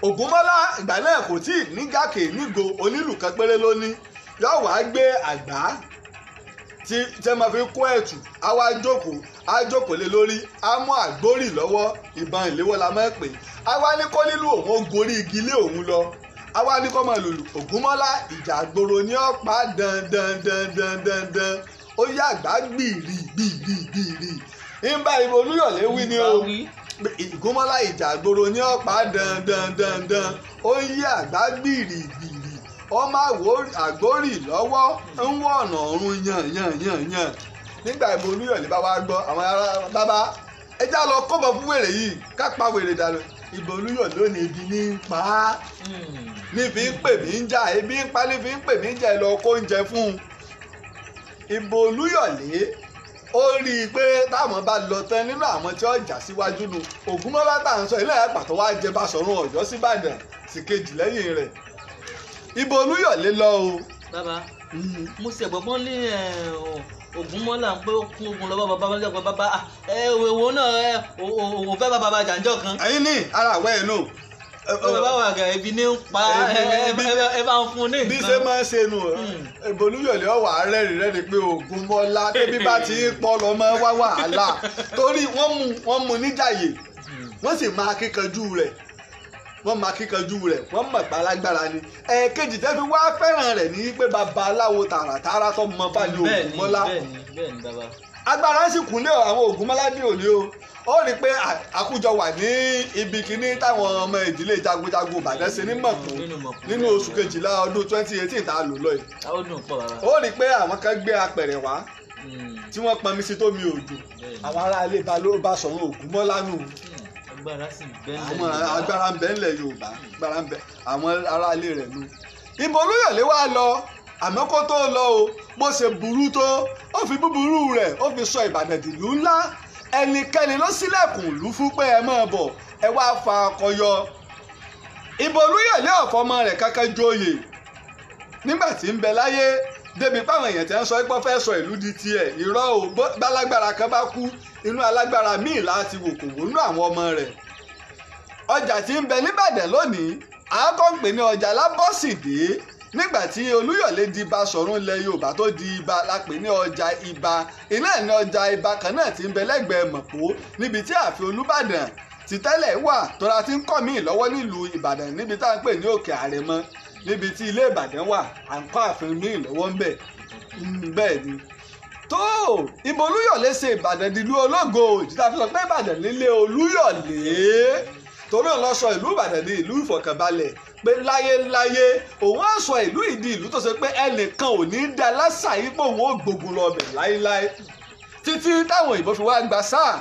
Ògúnmọ́lá ìgbà náà kò tí ì nígàkè nígo onílù kan péré lónìí yóò wá gbé àgbá tí tẹ́ máa fi kó ẹ̀tù á jókòó lé lórí á mú àgbórì lọ́wọ́ ìbọn ìléwọ́ la máa ń pè á wá ní kó lílù òun ó gorí igi lé òun lọ á wá ní kó máa lùlù. Ògúnmọ́lá ìjà àgbòrò ní ọ̀pá dandandandandandan ó yá àgbá gbìrì ń bá ìbò Olúyọ̀lé wí ni o. Ògúnmọ́lá ìjà àgbòrò ní ọ̀pá dandandandan ó yí àgbá gbìrì ọmọ àgbórì lọ́wọ́ ń wọ̀ ọ̀nà ọ̀run yàn. Nígbà ìbò Olúyọ̀lé bá wá gbọ́ àwọn ará bàbá ẹjá lọ kọ́bọ̀ fún wèrè yìí ká pa wèrè dànù. Ìbò Olúyọ̀lé ló ní ibi ní pa á níbi ń pè mí ń jà ebi ń pa níbi ń pè mí ń jà lọ kó oúnjẹ fún un. Ìbò Olúyọ̀lé ó rí i pé táwọn bá lọ tán nínú àwọn tí ó jà síwájú nu Ògúnmọ́lá tá à ń sọ ilé ẹ̀pà tó wá jẹ Basọ̀run Ọ̀yọ́ sí Ìbàdàn sì kejì lẹ́yìn rẹ̀. Ìbò Olúyọ̀lé lọ o. Bàbá mo ṣe gbọ́gbọ́n ní Ògúnmọ́lá ń pé ó kún ogun lọ́wọ́ bàbá èwo náà òun fẹ́ bá bàbá jàǹjọ́ kan. ẹ̀yin ní ara àwẹ̀ ẹ̀ nù. bàbá wa gà ebi ní ń pa ẹ bá ń fún ní nǹkan. bí ṣe máa ń ṣe nù Ìbò Olúyọ̀lé ọ̀wà rẹ́rìn pé Ògúnmọ́lá tẹ́bí bá ti ń pọ̀ lọ́mọ wá wàhálà torí wọ́n mú níjàyè wọ́n sì máa kíkanjú rẹ̀ wọ́n mọ̀ pé alágbára ni. ẹ̀ẹ̀kejì tẹ́ fi wá fẹ́ràn rẹ̀ ní pé babaláwo tààràtààrà tó mọ bá ní Ògúnmọ́lá. bẹ́ẹ̀ni bàbá. agbára sì kúnlẹ̀ àwọn Ògúnmọ́lá ní òní o. ó rí i pé àkójọ wà ní ibi kíní táwọn ọmọ ìdílé jagunjagun Ìbàdàn ṣe ní Mọ̀kún nínú oṣù kejìlá ọdún 2018 tá a lò lọ yìí. ó rí i pé àwọn kan gbé apẹ̀rẹ̀ wá tí wọ́n pọnmi sí tómi òjò àwọn aráalé Basọ̀run Ògúnmọ́lá nù. agbára ń bẹ ńlẹ̀ Yorùbá agbára ń bẹ àwọn aráalé rẹ̀ nù. Ìbò Olúyọ̀lé wá lọ àmọ́ kó tó lọ o bó ṣe burú tó ó fi búburú rẹ̀ ó fi sọ Ìbàdàn dìlú ńlá ẹnikẹ́ni ló ṣílẹ̀kùn ìlú fún pé ẹ máa bọ̀ ẹ wá fa akọyọ. Ìbò Olúyọ̀lé ọ̀fọ́mọ rẹ̀ kankan joyè nígbà tí ń bẹ láyé débi páwọn èèyàn tí ń sọ pé fẹ́ sọ ìlú di tiẹ̀ irọ́ o bálágbára kan bá kú inú alágbára míì láti wò kò wónú àwọn ọmọ rẹ̀. ọjà tí ń bẹ nìbàdàn lónìí àákọ́ ń pè ní ọjà Lábọ́sìndé nígbà tí Olúyọ̀lé di Basọ̀run ilẹ̀ Yorùbá tó di Ìbà la pè ní ọjà Ìbà iná ní ọjà Ìbà kan náà tí ń bẹ lẹ́gbẹ̀ẹ́ Mọ̀pó níbi tí ààfin Olúbàdàn ti tẹ́lẹ̀ wà tóra ti ń kọ́ míì lọ́wọ́ nílùú Ìbàdàn níbi tá à ń pè ní Òkè Àrẹ̀mọ níbi tí ilé Ìbàdàn wà à ń kọ́ ààfin míì lọ́wọ́ ń bẹ̀ bẹ́ẹ̀ ni. tó Ìbò Olúyọ̀lé ṣe Ìbàdàn dìlú ológo ìjìdá fi sọ pé Ìbàdàn nílé Olúyọ̀lé torí òun lọ sọ ìlú Ìbàdàn ní ìlú ìfọ̀kànbalẹ̀ pé láyéláyé òun á sọ ìlú ìdí ìlú tó ṣe pé ẹnìkan ò ní í da lásà yìí pé òun ò gbógun lọ bẹ̀ láéláé títí táwọn òyìnbó fi wá gba sáà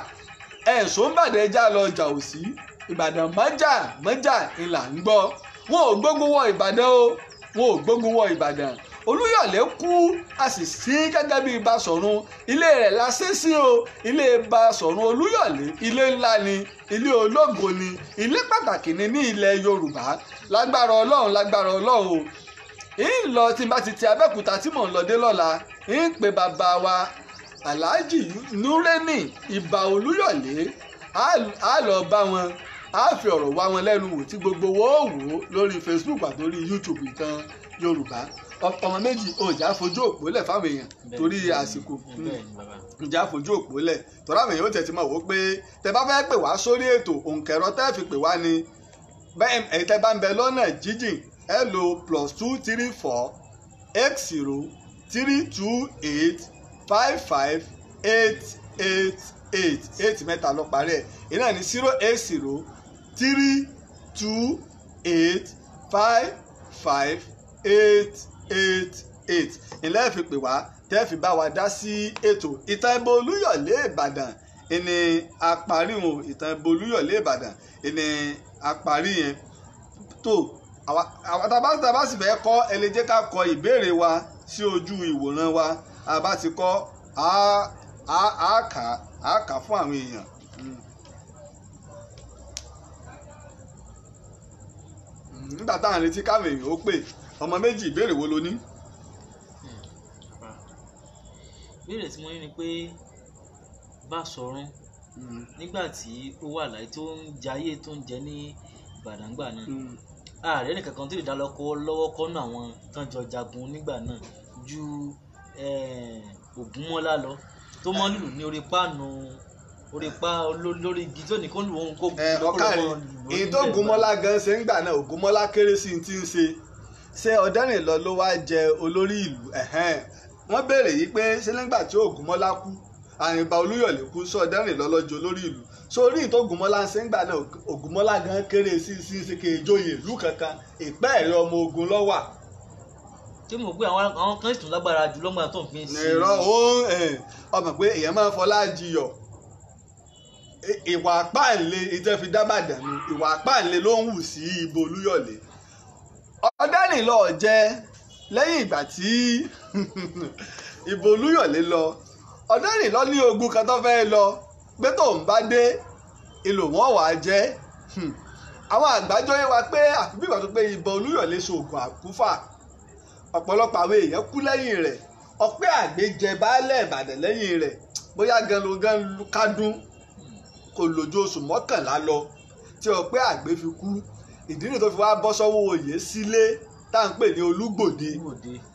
ẹ̀sùn Ìbàdàn ẹja lọ jà ò sí Ìbàdàn mọ́jà ìlà ń gbọ́ wọn ò gbógun wọ Ìbàdàn o wọn ò gbógun wọ Ìbàdàn. Olúyọ̀lé kú a sì sí gẹ́gẹ́ bí Basọ̀run ilé rẹ̀ la ṣe sí o ilé Basọ̀run Olúyọ̀lé ilé ńlá ni ilé ológo ni ilé pàtàkì ni ní ilẹ̀ Yorùbá lágbára Ọlọ́run o ń lọ tí n bá ti Abẹ́òkúta tí mò ń lọ dé lọ́la ń pe bàbá wa Alhaji Nureni Ìbà Olúyọ̀lé á lọ bá wọn á fi ọ̀rọ̀ wá wọn lẹ́nu wò tí gbogbo wọ́n wò lórí Facebook àti lórí YouTube Ìtàn Yorùbá ọmọ méjì òjà fojú òpó lẹ̀ fáwọn èèyàn torí àsìkò ìjà fojú òpó lẹ̀ torí àwọn èèyàn ó tẹ̀ ti mọ̀ wó pé tẹ bá fẹ́ pè wá sórí ètò òǹkẹ̀rọ tẹ́ fi pè wá ni ẹ̀yin tẹ́ bá ń bẹ lọ́nà jíjìn ẹ lo +234 80 328 55888 8 mẹ́ta ló parí ẹ̀ iná ní 080 328 55888 ilé fi pè wá tẹ́ fi bá wa dá sí ètò ìtàn Ìbà Olúyọ̀lé Ìbàdàn ìní àparí wọn ìtàn Ìbà Olúyọ̀lé Ìbàdàn ìní àparí yẹn tó àwọn tábà sì fẹ́ kọ́ ẹ lè jẹ́ ká kọ ìbéèrè wa sí ojú ìwòran wa àbá ti kọ́ á kà fún àwọn èèyàn. nígbà táwọn ń retí káwọn èèyàn ó pè ọmọ méjì ìbéèrè wo ló ní. ìbéèrè tí mo ní ni pé Báṣọ̀run nígbà tí ó wà láyé tó ń jayé tó ń jẹ ní Ìbàdàn gbà náà ààrẹ nìkan kan tó lè dá lọ́wọ́ kọ́nù àwọn tán jọ jagun nígbà náà ju Ògúnmọ́lá lọ tó mọ́ lùlù ní orí páànù lórí igi tó ní kó lù ohun kó ọkàrí èyí tó Ògúnmọ́lá gan ṣe ń gbà náà Ògúnmọ́lá kéré sí ti ń ṣe Ọ̀dẹ́rìnlọ ló wá jẹ olórí ìlú wọ́n béèrè yìí pé ṣé nígbà tí Ògúnmọ́lá kú Ìbà Olúyọ̀lé kú sọ Ọ̀dẹ́rìnlọ lọ́jọ́ olórí ìlú sórí ìtò Ògúnmọ́lá ń ṣe ń gbà náà Ògúnmọ́lá gan kéré sí ṣe kéjoyè ìlú kankan ìpẹ́ẹ̀rẹ̀ ọmọ ogun lọ́wà. tí mo gbé àwọn kan sì tún lágbára jù lọ́gbà tó ń fi sí. ẹ̀rọ ọmọ pé èèyàn máa ń fọlá jiyọ̀ ìwà àpáǹlé ìjẹ́ fi dábàdàn ni ìwà àpáǹlé ló ń hù sí Ìbà Olúyọ̀lé. Ọ̀dẹ́rìnlọ jẹ́ lẹ́yìn ìgbà tí Ìbà Olúyọ̀lé lọ Ọ̀dẹ́rìnlọ ní ogun kan tó fẹ́ lọ pé tóun bá dé ìlò wọn wà á jẹ́ àwọn àgbájọ yé wa pé àfi bí ìgbà tó pé Ìbà Olúyọ̀lé ṣoògùn àkúfà ọ̀pọ̀lọpọ̀ àwọn èèyàn kú lẹ́yìn rẹ̀ Ọpẹ́ Àgbé jẹ baálẹ̀ Ìbàdàn lẹ́yìn rẹ̀ bóyá gan kádùn kò lójú oṣù mọ́kànlá lọ tí Ọpẹ́ Àgbé fi kú ìdí nìyí tó fi wá bọ́ sọ́wọ́ oyè sílé tá à ń pè ní Olúgbòde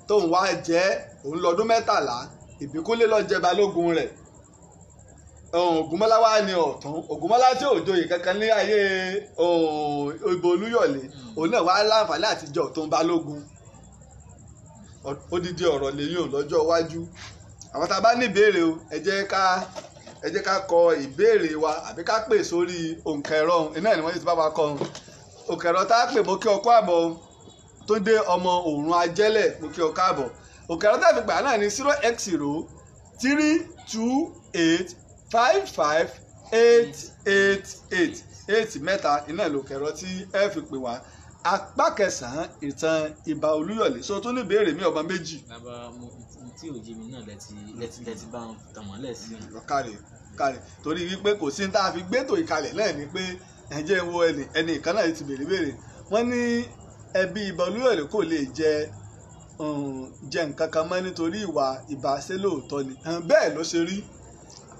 tóun wá jẹ́ òun lọ́dún 13 Ìbíkúnlé ló jẹ balógun rẹ̀ Ògúnmọ́lá wá ní ọ̀tún Ògúnmọ́lá tí ò joyè kankan ní ayé Ìbà Olúyọ̀lé òun náà wá láǹfààní àti jẹ ọ̀tún balógun odidi ọ̀rọ̀ lẹ́yìn lọ́jọ́ iwájú àwọn tá a bá ní ìbéèrè o ẹ jẹ́ ká kọ ìbéèrè wa àbí ká pè sórí òǹkẹ̀rọ iná ni wọ́n ti bá wa kọ òǹkẹ̀rọ tá a pè mo kí ọ káàbọ̀ tó dé ọmọ òòrùn ajẹ́lẹ̀ mo kí ọ káàbọ̀ òǹkẹ̀rọ tá a fi gbà náà ní 0x0 328 55888 8 mẹ́ta iná ìlò òǹkẹ̀rọ tí ẹ fi pè wá apá kẹsàn-án ìtàn Ìbà Olúyọ̀lé so tó ní ìbéèrè mi ọba méjì. bàbá mo tí ò jẹ mi náà lẹ́tí bá ń tàmọ́lẹ̀ sí i. kárẹ̀ torí wípé kò sí ní tá a fi gbétò ìkalẹ̀ náà ni pé ẹ̀jẹ̀ wo ẹnì kan náà ti béèrè wọ́n ní ẹbí Ìbà Olúyọ̀lé kò lè jẹ nǹkan kan mọ́ nítorí ìwà ìbáṣe lóòótọ́ ni bẹ́ẹ̀ ló ṣe rí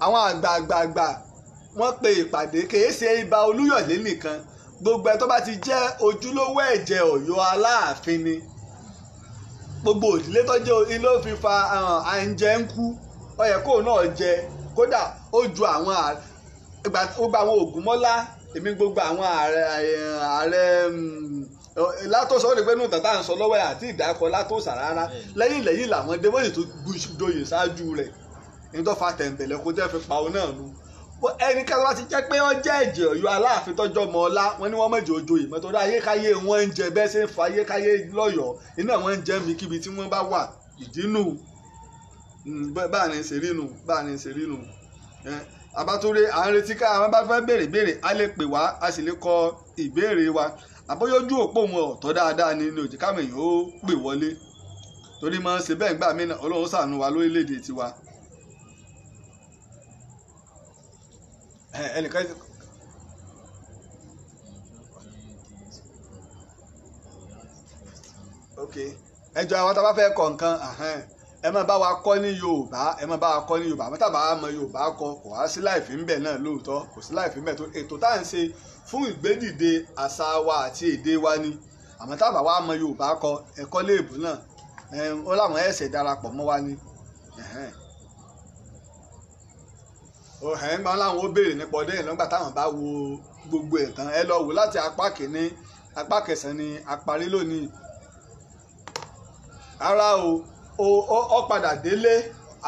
àwọn àgbààgbà wọ́n pe ìpàdé kìí ṣe Ìbà Olúyọ̀lé nìkan gbogbo ẹ tó bá ti jẹ́ ojúlówó ẹ̀jẹ̀ Ọ̀yọ́ Aláàfin ni gbogbo òdílé tó jẹ́ ilé ó fi fa àǹjẹ́ ń kú ó yẹ kóun náà jẹ kódà ó ju àwọn gbogbo àwọn Ògúnmọ́lá èmi gbogbo àwọn ààrẹ Látòsà ó lè pé nù tàtà ń sọ lọ́wọ́ ẹ̀ àti ìdákọ Látòsà rárá lẹ́yìn làwọn débòyè tó gboyè ṣáájú rẹ̀ ní tó fa tẹ̀m̀bẹ̀lẹ̀ kó jẹ́ fi pa òun náà nu ẹnikẹ́ni wá ti jẹ́ pé ó jẹ́ ẹ̀jẹ̀ Ọ̀yọ́ Aláàfin tọ́jọ́ mọ́ ọlá wọn ni wọ́n mọ̀jẹ̀ ojoyè mọ́tòrí ayékáyé wọn ń jẹ bẹ́ẹ̀ ṣe ń fa ayékáyé lọ́yọ̀ọ́ iná wọn ń jẹ́ mi kíbi tí wọ́n bá wà ìdínú báà ní ṣe rínu àbátúrẹ́ à ń retí ká àwọn bá fẹ́ béèrè a lè pè wá a sì lè kọ ìbéèrè wa àbóyójú òpó wọn ọ̀tọ̀ dáadáa ní òjì káwọn èèyàn ó pè wọlé torí máa ń ṣe bẹ́ẹ̀ gbà mí náà Ọlọ́run ṣàánú wa lórílẹ̀‐èdè tiwa. ẹnìkan ok ẹjọ àwọn tá a bá fẹ́ kọ nǹkan ẹ máa bá wa kọ ní Yorùbá àmọ́ tá a bá mọ Yorùbá kọ kò wá sí láìfí ń bẹ̀ náà lóòótọ́ kò sí láìfí ń bẹ̀ tó ètò tá à ń ṣe fún ìgbédìde àṣà wa àti èdè wa ni àmọ́ tá a bá wá mọ Yorùbá kọ ẹ̀kọ́ léèbù náà ó láwọn ẹ̀sẹ̀ darapọ̀ mọ́ wa ni ń gbọ́n láwọn ó béèrè nípa ọdẹ yìí lọ́gbà táwọn bá wo gbogbo ẹ̀ tán ẹ lọ wò láti apá kìíní apá kẹsàn-án ni a parí lónìí ara ó padà délé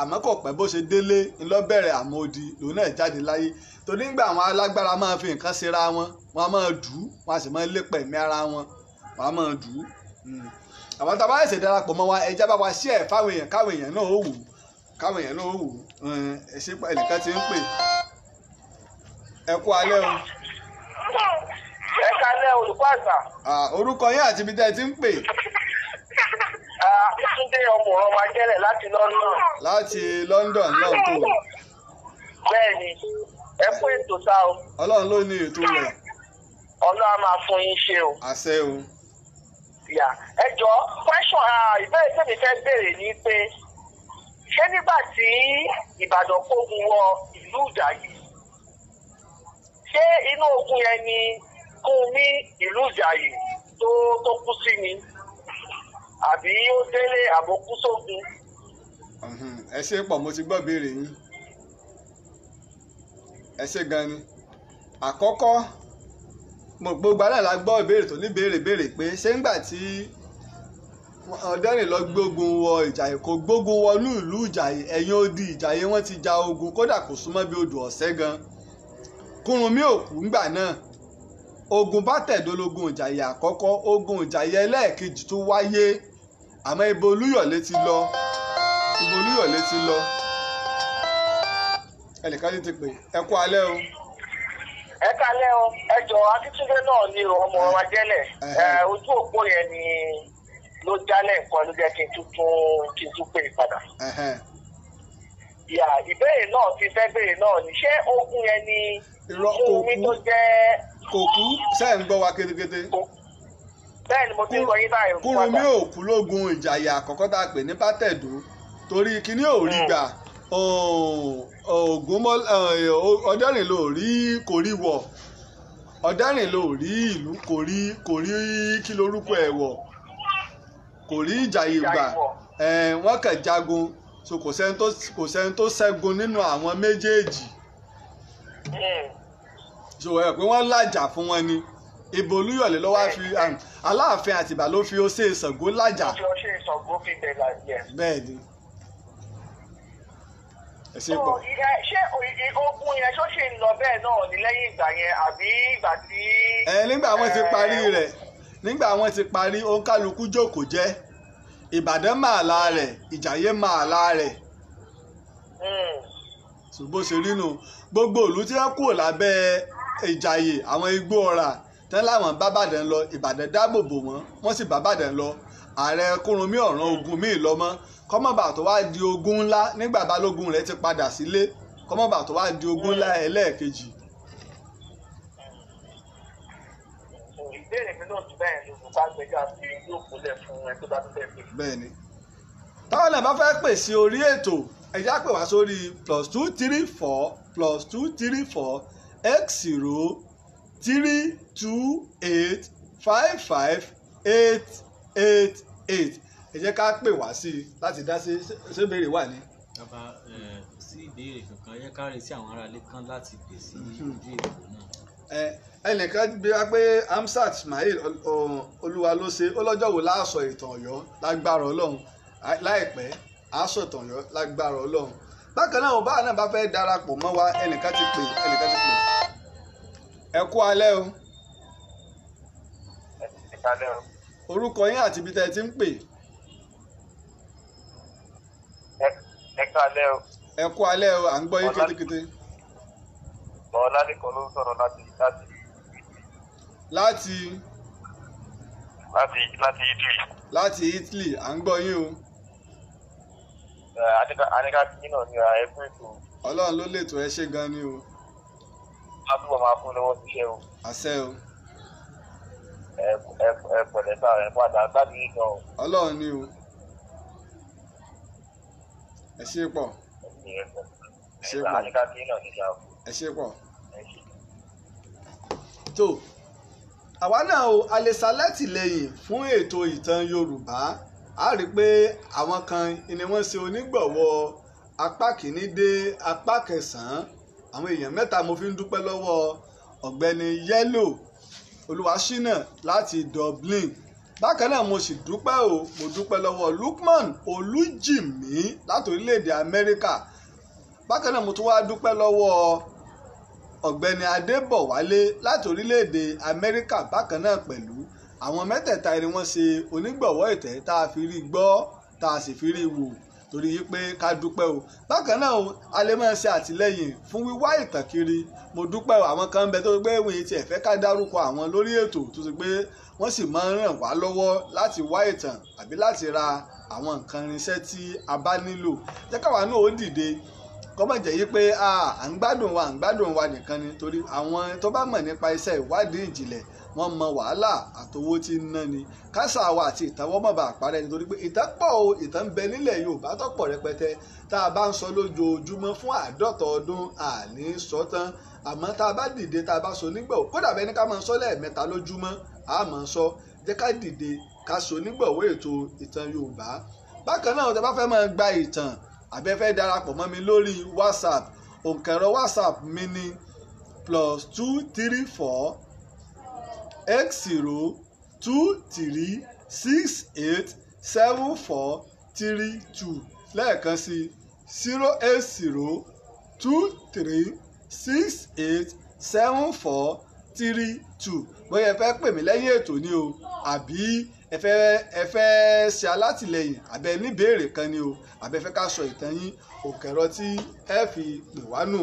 àmọ́ kò pẹ́ bó ṣe délé ńlọ́bẹ̀rẹ̀ àmọ́di lòun náà jáde láyé torí nígbà àwọn alágbára máa fi nǹkan ṣera wọn wọn á máa dù ú wọn á sì máa lépa ẹ̀mí ara wọn wọn á máa dù ú. àwọn tá a bá ṣẹ̀ṣẹ̀ darapọ̀ mọ́ wa ẹja bá wa ṣí ẹ̀ fáwọn èèyàn káwọn èèyàn náà ó wù ú káwọn èèyàn náà ó wù ú ẹ̀ṣẹ̀ ẹnìkan ti ń pè ẹ kú alẹ́ o. ẹ kálẹ́ olùkọ́ àgbà. orúkọ yín àti ibi tẹ́ ẹ ti ń pè. Túndé ọmọ ọmọ ajẹ́lẹ̀ láti London. láti London náà tó. bẹ́ẹ̀ni ẹ kú ètò sá o. Ọlọ́run ló ní ètò rẹ̀. Ọlọ́run á máa fún yín ṣe o. àṣẹ o. ẹ jọ question ìbéèrè tèmi fẹ́ béèrè ni pé ṣé nígbà tí Ìbàdàn kógun wọ ìlú Ìjàyè ṣé inú ogun yẹn ni Kúnmi ìlú Ìjàyè tó kú sí ni àbí ó délé àbókú sógun. ẹ ṣe pọ̀ mo ti gbọ́ béèrè yín ẹ ṣe gan ni àkọ́kọ́ gbogbo alẹ́ la gbọ́ ìbéèrè tó ní béèrè pé ṣé ńgbà tí Ọ̀dẹ́rìn lọ gbógun wọ Ìjàyè kò gbógun wọnú ìlú Ìjàyè ẹ̀yìn odi Ìjàyè wọ́n ti ja ogun kódà kò súnmọ́ bí odò Ọ̀sẹ́ gan Kúrúnmí ò kú ńgbà náà ogun bá tẹ̀dólógún Ìjàyè àkọ́kọ́ ogun Ìjàyè ẹlẹ́ẹ̀kejì tó wáyé àmọ́ ibo Olúyọ̀lé ti lọ ẹnìkan ní ti pè ẹ kú alẹ́ o. ẹ kálẹ́ o ẹ jọ Akíntúndé náà ní ọmọ wa jẹ́lẹ̀ ojú òpó yẹn ni ló jálẹ̀ nǹkan ló jẹ́ kí n tún pè padà. ìbéèrè náà ti fẹ́ béèrè náà ni ṣé ogun yẹn ni Kúnmi tó jẹ́. kò kú sẹ́ẹ̀ ń gbọ́ wa kétékété. bẹ́ẹ̀ ni mo ti ń gbọ́ yín báyìí. Kúrúnmí ò kú lógun Ìjàyè àkọ́kọ́ tá a pè ní Bátẹ̀dó torí kíní ò rí gbà Ọ̀dẹ́rìn ló rí kò rí wọ̀ Ọ̀dẹ́rìn ló rí ìlú kò rí kí lorúkọ ẹ̀ wọ̀ kò rí Ìjàyè gbà wọ́n kàn jagun so kò sẹ́ni tó ṣẹ́gun nínú àwọn méjèèjì so ẹ pé wọ́n làjà fún wọn ni ibo Olúyọ̀lé ló wá fi Aláàfin Àtìbà ló fi Ọ̀ṣẹ́ Ṣàngó làjà bẹ́ẹ̀ ni ẹ ṣe pọ̀. ṣé ogun yẹn tó ṣe ń lọ bẹ́ẹ̀ náà ní lẹ́yìn ìgbà yẹn àbí ìgbà tí. nígbà wọ́n ti parí rẹ̀ nígbà wọ́n ti parí òǹkálukú jókòó jẹ́ Ìbàdàn mààlá rẹ̀ Ìjàyè mààlá rẹ̀ ṣùgbọ́n ṣe rí nù gbogbo ìlú tí wọ́n kúrò lábẹ́ Ìjàyè àwọn Igbó Ọrà tán láwọn bá Ìbàdàn lọ Ìbàdàn dáàbò bò wọ́n sì bá Ìbàdàn lọ ààrẹ Kúrúnmí ọ̀ràn ogun míì lọ mọ́ kọ́mọ̀bà tó wá di ogun ńlá nígbà Balógun rẹ̀ ti padà sílé kọ́mọ̀bà tó wá di ogun ńlá ẹlẹ́ẹ̀kejì. ìbéèrè mi náà ti bẹ́ẹ̀ ni mo bá gbẹ́jà sí yóò kúnlẹ̀ fún ẹ tó bá tó fẹ́ pè. bẹ́ẹ̀ni táwọn náà bá fẹ́ pè sí orí ètò ẹ já pè wá sórí +234 x032855888 ẹ jẹ́ ká pè wá sí i láti dá sí ṣé ìbéèrè wà ní. bàbá sí ìbéèrè kankan yẹ ká retí àwọn aráalé kan láti pè sí ojú ètò náà. ẹnìkan bí wá pé Hamsat Ismail olúwa ló ṣe ó lọ́jọ́ wo láàsọ ìtàn Ọ̀yọ́ lágbára Ọlọ́run láìpẹ́ àásọ ìtàn Ọ̀yọ́ lágbára Ọlọ́run bákan náà ọba náà bá fẹ́ darapọ̀ mọ́ wa ẹnìkan ti pè ẹ kú alẹ́ o. orúkọ yín àti ibi tẹ́ ẹ ti ń pè. ẹ kálẹ́ o. ẹ kú alẹ́ o à ń gbọ́ yín kétékété. Ọlálẹ́kan ló ń sọ̀rọ̀ láti Italy. láti Italy à ń gbọ́ yín o. Aníkà kí náà ní ẹkún ètò. Ọlọ́run ló lè tó ẹ ṣe gan ni o. a túbọ̀ máa fún lọ́wọ́ síṣẹ́ o. àṣẹ o. ẹ pẹ̀lẹ́ sá ẹ padà gbádùn yìí gan o. Ọlọ́run ni o. ẹ ṣe pọ̀. Aníkà kí náà níjà o. ẹ ṣe pọ̀. tó àwa náà o a lè ṣàlátìlẹ́yìn fún ètò ìtàn Yorùbá a rí i pé àwọn kan ni wọ́n ṣe onígbọ̀wọ́ apá kìíní dé apá kẹsàn-án àwọn èèyàn mẹ́ta mo fi ń dúpẹ́ lọ́wọ́ ọ̀gbẹ́ni Yellow Olúwaṣínà láti Dublin bákan náà mo sì dúpẹ́ o mo dúpẹ́ lọ́wọ́ Lukman Olújìmí láti orílẹ̀-èdè Amẹ́ríkà. Bákan náà mo tún wá dúpẹ́ lọ́wọ́ ọ̀gbẹ́ni Adébọ̀wálé láti orílẹ̀-èdè Amẹ́ríkà bákan náà pẹ̀lú. Àwọn mẹ́tẹ̀ẹ̀ta ni wọ́n ṣe onígbọ̀wọ́ ìtẹ́ tá a fi rí gbọ́ tá a sì fi rí wò torí pé ká dúpẹ́ o. Bákan náà o a lè máa ṣe àtìlẹ́yìn fún wíwá ìtàn kiri. Mo dúpẹ́ o àwọn kan ń bẹ tó gbé ìwé tí ẹ fẹ́ ká dárúkọ àwọn lórí ètò tó ti pé wọ́n sì máa ń ràn wá lọ́wọ́ láti wá ìtàn àbí láti ra àwọn nǹkan irinṣẹ́ tí a bá nílò. Jẹ́ káwa náà ó dìde kọ́mọ̀ jẹ́ yí pé à ń gbádùn wa nìkan ni torí àwọn tó bá mọ̀ nípa iṣẹ́ ìwádìí ìjìnlẹ̀ wọ́n mọ wàhálà àtowó tí ń ná ni kásà wa àti ìtàwọ́ mọ̀ bá àparẹ́ nítorí pé ìtàn pọ̀ o ìtàn ń bẹ nílẹ̀ Yorùbá tó pọ̀ rẹpẹtẹ tá a bá ń sọ lójoojúmọ́ fún 50 ọdún àní sọ tán àmọ́ tá a bá dìde tá a bá sọ nígbàwó kódà bẹ́ẹ̀ ni ká máa sọ lẹ́ẹ̀mẹ́ta lójúmọ́ a máa sọ jẹ́ ká dìde ká sọ nígbàwó ètò ìtàn Yorùbá. Bákan náà tẹ́ bá fẹ́ máa gba ìtàn àbẹ́fẹ́ darapọ̀ mọ́ mi lórí WhatsApp òǹkẹ̀rọ WhatsApp mi ní +234 8023687432 lẹ́ẹ̀kan sí 08023687432 bóyá ẹ fẹ́ pè mí lẹ́yìn ètò ni o àbí ẹ fẹ́ ṣe alátìlẹyìn àbẹ níbèrè kan ni o àbẹ fẹ́ ká sọ ìtàn yín òkèrọ tí ẹ fi pè wá nù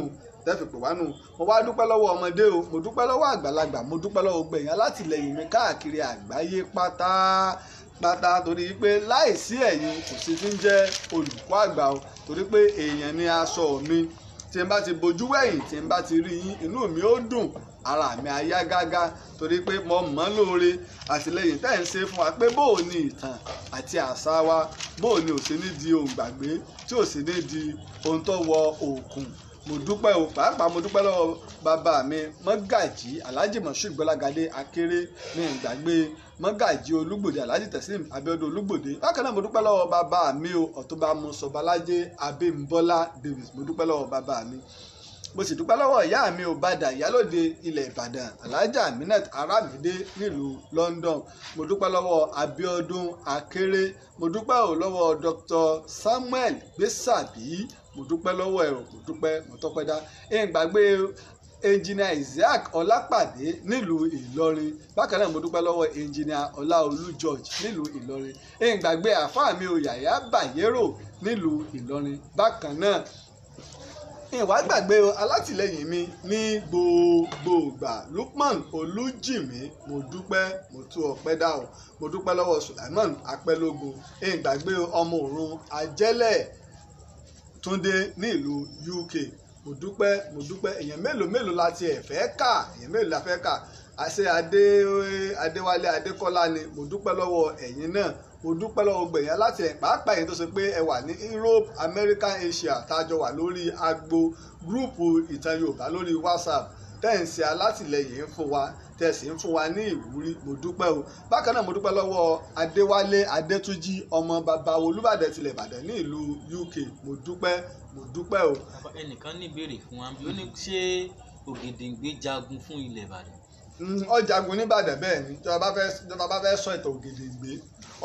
mo wá dúpẹ́ lọ́wọ́ ọmọdé o mo dúpẹ́ lọ́wọ́ àgbàlagbà mo dúpẹ́ lọ́wọ́ gbẹ̀yìn alátìlẹyìn mi káàkiri àgbáyé pátá torí pé láìsí ẹ̀yin kò sí tí ń jẹ́ olùkọ́ àgbà o torí pé èèyàn ni aṣọ mi tí n bá ti bojú wẹ̀yìn tí n bá ti rí yín inú mi ó dùn ara mi á yá gágá torí pé mo mọ̀ lóore àtìlẹyìn tẹ́ ń ṣe fún wa pé bóò ni ìtàn àti àṣà wa bóò ni ò sí ní di ohun gbàgbé tí ò sí ní di ohun tó wọ òkun. Mo dúpẹ́ o pàápàá mo dúpẹ́ lọ́wọ́ bàbá mi mọ́gàjí Alhaji Moshood Gbọ́lágadé Akéré ní ìgbàgbé mọ́gàjí Olúgbòde Alhaji Teslim Abíọ́dún Olúgbòde. Bákan náà mo dúpẹ́ lọ́wọ́ bàbá mi o Ọ̀túnba Mọ́sọ̀bálájé Abímbọ́lá Davis mo dúpẹ́ lọ́wọ́ bàbá mi. Mo sì dúpẹ́ lọ́wọ́ ìyá mi ò Bàdà Ìyálóde ilẹ̀ Ìbàdàn Alhaja Aminat Aramide nílùú London. Mo dúpẹ́ lọ́wọ́ Abíọ́dún Akéré. Mo dúpẹ́ o lọ́wọ́ Dr. Samuel Gbèsàbí. Mo dúpẹ́ lọ́wọ́ ẹ̀rọ mo dúpẹ́ mo tọ́pẹ́ dá. Ìgbàgbé engineer Isaac Ọlápàdé nílùú Ìlọrin. Bákan náà mo dúpẹ́ lọ́wọ́ engineer Ọláolú George nílùú Ìlọrin. Ìgbàgbé àfáà mi ò Yàyà Bàyérò nílùú Ìlọrin. Bákan náà ìwà gbàgbé alátìlẹyìn mi ní gbogbo ìgbà Lukman Olújìmí mo dúpẹ́ mo tú ọpẹ́ dá o mo dúpẹ́ lọ́wọ́ Sulaiman Apẹ́lógo ìgbàgbé ọmọ òrun Ajẹ́lẹ̀ Túndé ní ìlú UK mo dúpẹ́ èèyàn mélòó la ti ẹ̀ fẹ́ kà èèyàn mélòó la fẹ́ kà àṣẹ Adéwálé Adékọ́lá ni mo dúpẹ́ lọ́wọ́ ẹ̀yin náà mo dúpẹ́ lọ́wọ́ gbẹ̀yìn láti ẹ̀ pàápàá yìí tó ṣe pé ẹ wà ní Europe America Asia tájọ wà lórí agbo gúrùpù ìtàn Yorùbá lórí WhatsApp tẹ́ǹsì alátìlẹyìn fún wa tẹ̀sí ń fún wa ní ìwúrí mo dúpẹ́ o. Bákan náà mo dúpẹ́ lọ́wọ́ Adéwálé Adétúnjí ọmọ bàbá Olúbàdàn tilẹ̀ Ìbàdàn ní ìlú UK mo dúpẹ́ o. ẹnìkan ní ìbéèrè fún wa bí ó ní ṣé Ògèdèngbé jagun fún ilẹ̀ Ìbàdàn. Ọjàgun nìbàdàn bẹ́ẹ̀ ni tí wọ́n bá fẹ́ sọ ìtàn Ògèdèngbé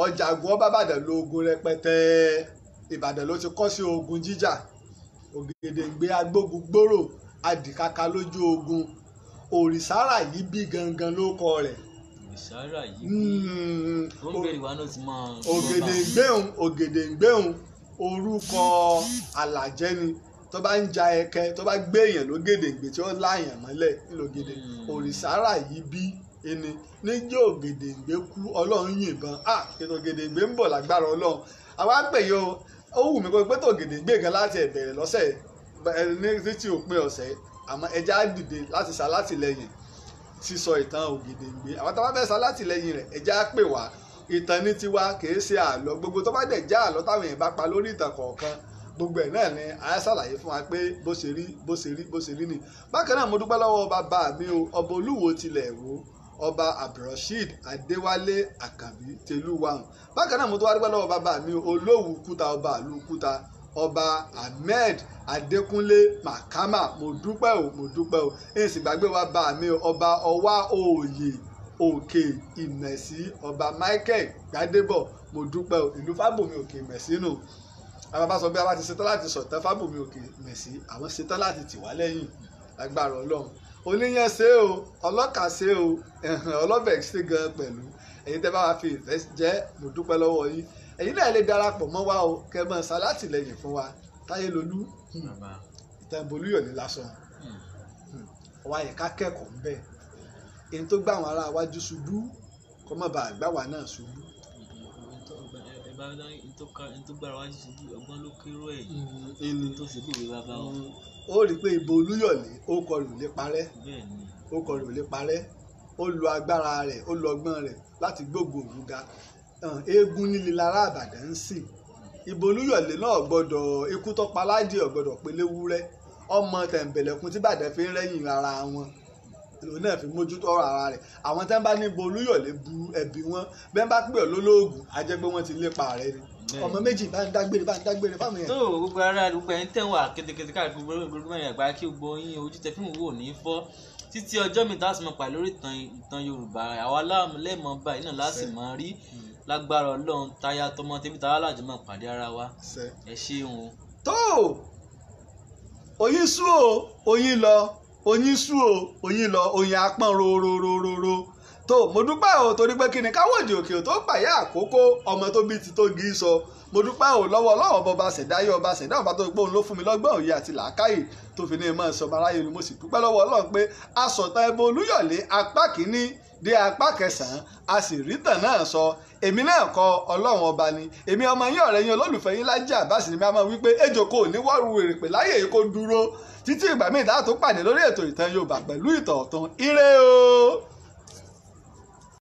ọjàgun ọba Ìbàdàn lóògùn rẹpẹtẹ Ìbàdàn ló ti kọ́ sí ogun jíjà Ògèdèngbé agbógun gbòòrò adìkaka lójú ogun òrìṣàrà yìí bí gangan ló kọ rẹ̀. òrìṣàrà yìí bí ó ń bèrè wa náà ti mọ. Ògèdèngbéhùn orúkọ alàjẹ́ ni tó bá ń ja ẹkẹ tó bá gbé èèyàn lógèdèngbé tí ó láàyàn mọ́lẹ̀ ńlọgèdè òrìṣàrà yìí bí ẹni níjẹ́ Ògèdèngbé kú Ọlọ́run yìnbọn ètò Ògèdèngbé ń bọ̀ lágbára Ọlọ́run àwa pè yó ó wù mí pé tó Ògèdèngbé gan láti ẹ̀bẹ̀rẹ̀ lọ́sẹ̀ ní títí òpin ọ̀sẹ̀ àmọ́ ẹja dìde láti ṣàlátìlẹ́yìn sísọ ìtàn Ògèdèngbé àwọn tó bá fẹ́ ṣàlátìlẹ́yìn rẹ̀ ẹja pè wá ìtàn ní tiwa kìí ṣe àlọ́ gbogbo tó bá dẹ̀ já àlọ́ táwọn èèyàn bá pa lórí ìtàn kọ̀ọ̀kan gbogbo ẹ̀ náà ni a ṣàlàyé fún wa pé bó ṣe rí ni. Bákan náà mo dúpẹ́ lọ́wọ́ bàbá mi o ọba Olúwo tilẹ̀ Ìwó ọba Abdulrasheed Adéwálé Àkànbí tẹlúwàhùn. Bákan náà mo tó wá dúpẹ́ lọ́wọ́ bàbá mi Olówù Kúta ọba ìlú Kúta ọba Ahmed Adékúnlé Màkàmà mo dúpẹ́ o èyí sì gbàgbé wa bá mi ọba Ọwá Òòyè òkè ìmẹ̀sí ọba Michael Gbádébọ̀ mo dúpẹ́ o ìlú Fábùnmi òkè ìmẹ̀sí nù àwọn bá sọ bí a bá ti ṣetán láti sọ̀tẹ́ Fábùnmi òkè ìmẹ̀sí àwọn ṣetán láti tì wá lẹ́yìn lágbára Ọlọ́run oníyàn ṣe o ọlọ́kà ṣe o ọlọ́bẹ̀ ṣe gan pẹ̀lú ẹ̀yin tẹ́ bá wa fi ìfẹ́ jẹ́ mo dúpẹ́ lọ́wọ́ yín ẹ̀yin náà lè darapọ̀ mọ́ wa o kẹ́ mọ́ ṣalátìlẹ́yìn fún wa Táyélolú ìtàn Olúyọ̀lé lásán ọwọ́ àyẹ̀ká kẹ́kọ̀ọ́ ń bẹ̀ èyí tó gbà wọn ará iwájú ṣubú kọ́ mọ́ bá àgbà wa náà ṣubú. ẹni tó gbára wájú ṣubú ọgbọ́n ló kérò ẹ̀yìn tó ṣe bí ìwé bàbá wọn. ó rí i pé ìbò Olúyọ̀lé ó kọ rò lè parẹ́ ó kọ rò lè parẹ́ ó lo agbára rẹ̀ ó lo ọgbọ́n rẹ̀ láti gbógun òru ga eégún líle lára Ìbàdàn ń sìn ìbò Olúyọ̀lé náà gbọ́dọ̀ ikú tó pa ládì ọ̀gbọ́dọ̀ péléwúrẹ́ ọmọ tẹ̀m̀bẹ̀lẹ̀kun tí Ìbàdàn fi ń rẹ́yìn ara wọn lòun náà fi mójútó ọ̀rọ̀ ara rẹ̀ àwọn tẹ́ ń bá níbo Olúyọ̀lé bu ẹbí wọn bẹ́ẹ̀ bá pè ọ́ lólóògùn á jẹ́ pé wọ́n ti lépa rẹ̀ ni ọmọ méjì bá ń dágbére fáwọn yẹn. tó gbogbo ara gbogbo ẹni tẹ̀wọ̀n àkétékété káàkiri gbogbo mẹ́rin àgbáyé kí gbogbo yín ojú tẹ fíìmù wò ní fọ́ títí ọjọ́ mi táà sì mọ̀ pàdé lórí ìtàn Yorùbá àwa lẹ́ẹ̀mọ́ báyìí náà láti mọ̀ rí lágbára Ọlọ́run táyà tọmọ tẹbí táwa láti mọ̀ pàdé ara wa ẹ ṣeun. tó oyin sú o oyin lọ oyin sú o oyin lọ oyin apọ́n rororororo tó mo dúpẹ́ o torí pé kí ni káwọ́dì òkè ò tó gbàyà àkókò ọmọ tó bí ti tó gi sọ mo dúpẹ́ o lọ́wọ́ ọlọ́wọ́ bọba ṣẹ̀dáyé ọba ṣẹ̀dá ọba tó gbóhùn ló fún mi lọ́gbọ́n òye àti làákàyè tó fi ní ìmọ̀ ìsọmọ aráyé ni mo sì dúpẹ́ lọ́wọ́ Ọlọ́run pé asọ̀tàn ẹbọ Olúyọ̀lé apá kìíní dé apá kẹsàn-án a sì rí tàn náà sọ èmi náà kọ Ọlọ́run ọba ni èmi ọmọ yín ọ̀rẹ́ yín olólùfẹ́ yín Lájí Abbas ni mi a máa wí pé ejò kò ní wọ́ọ̀rù èrè pè láyè yìí kó dúró títí ìgbà míì dáa tó pàdé lórí ètò ìtàn Yorùbá pẹ̀lú ìtàn ọ̀tun ire o.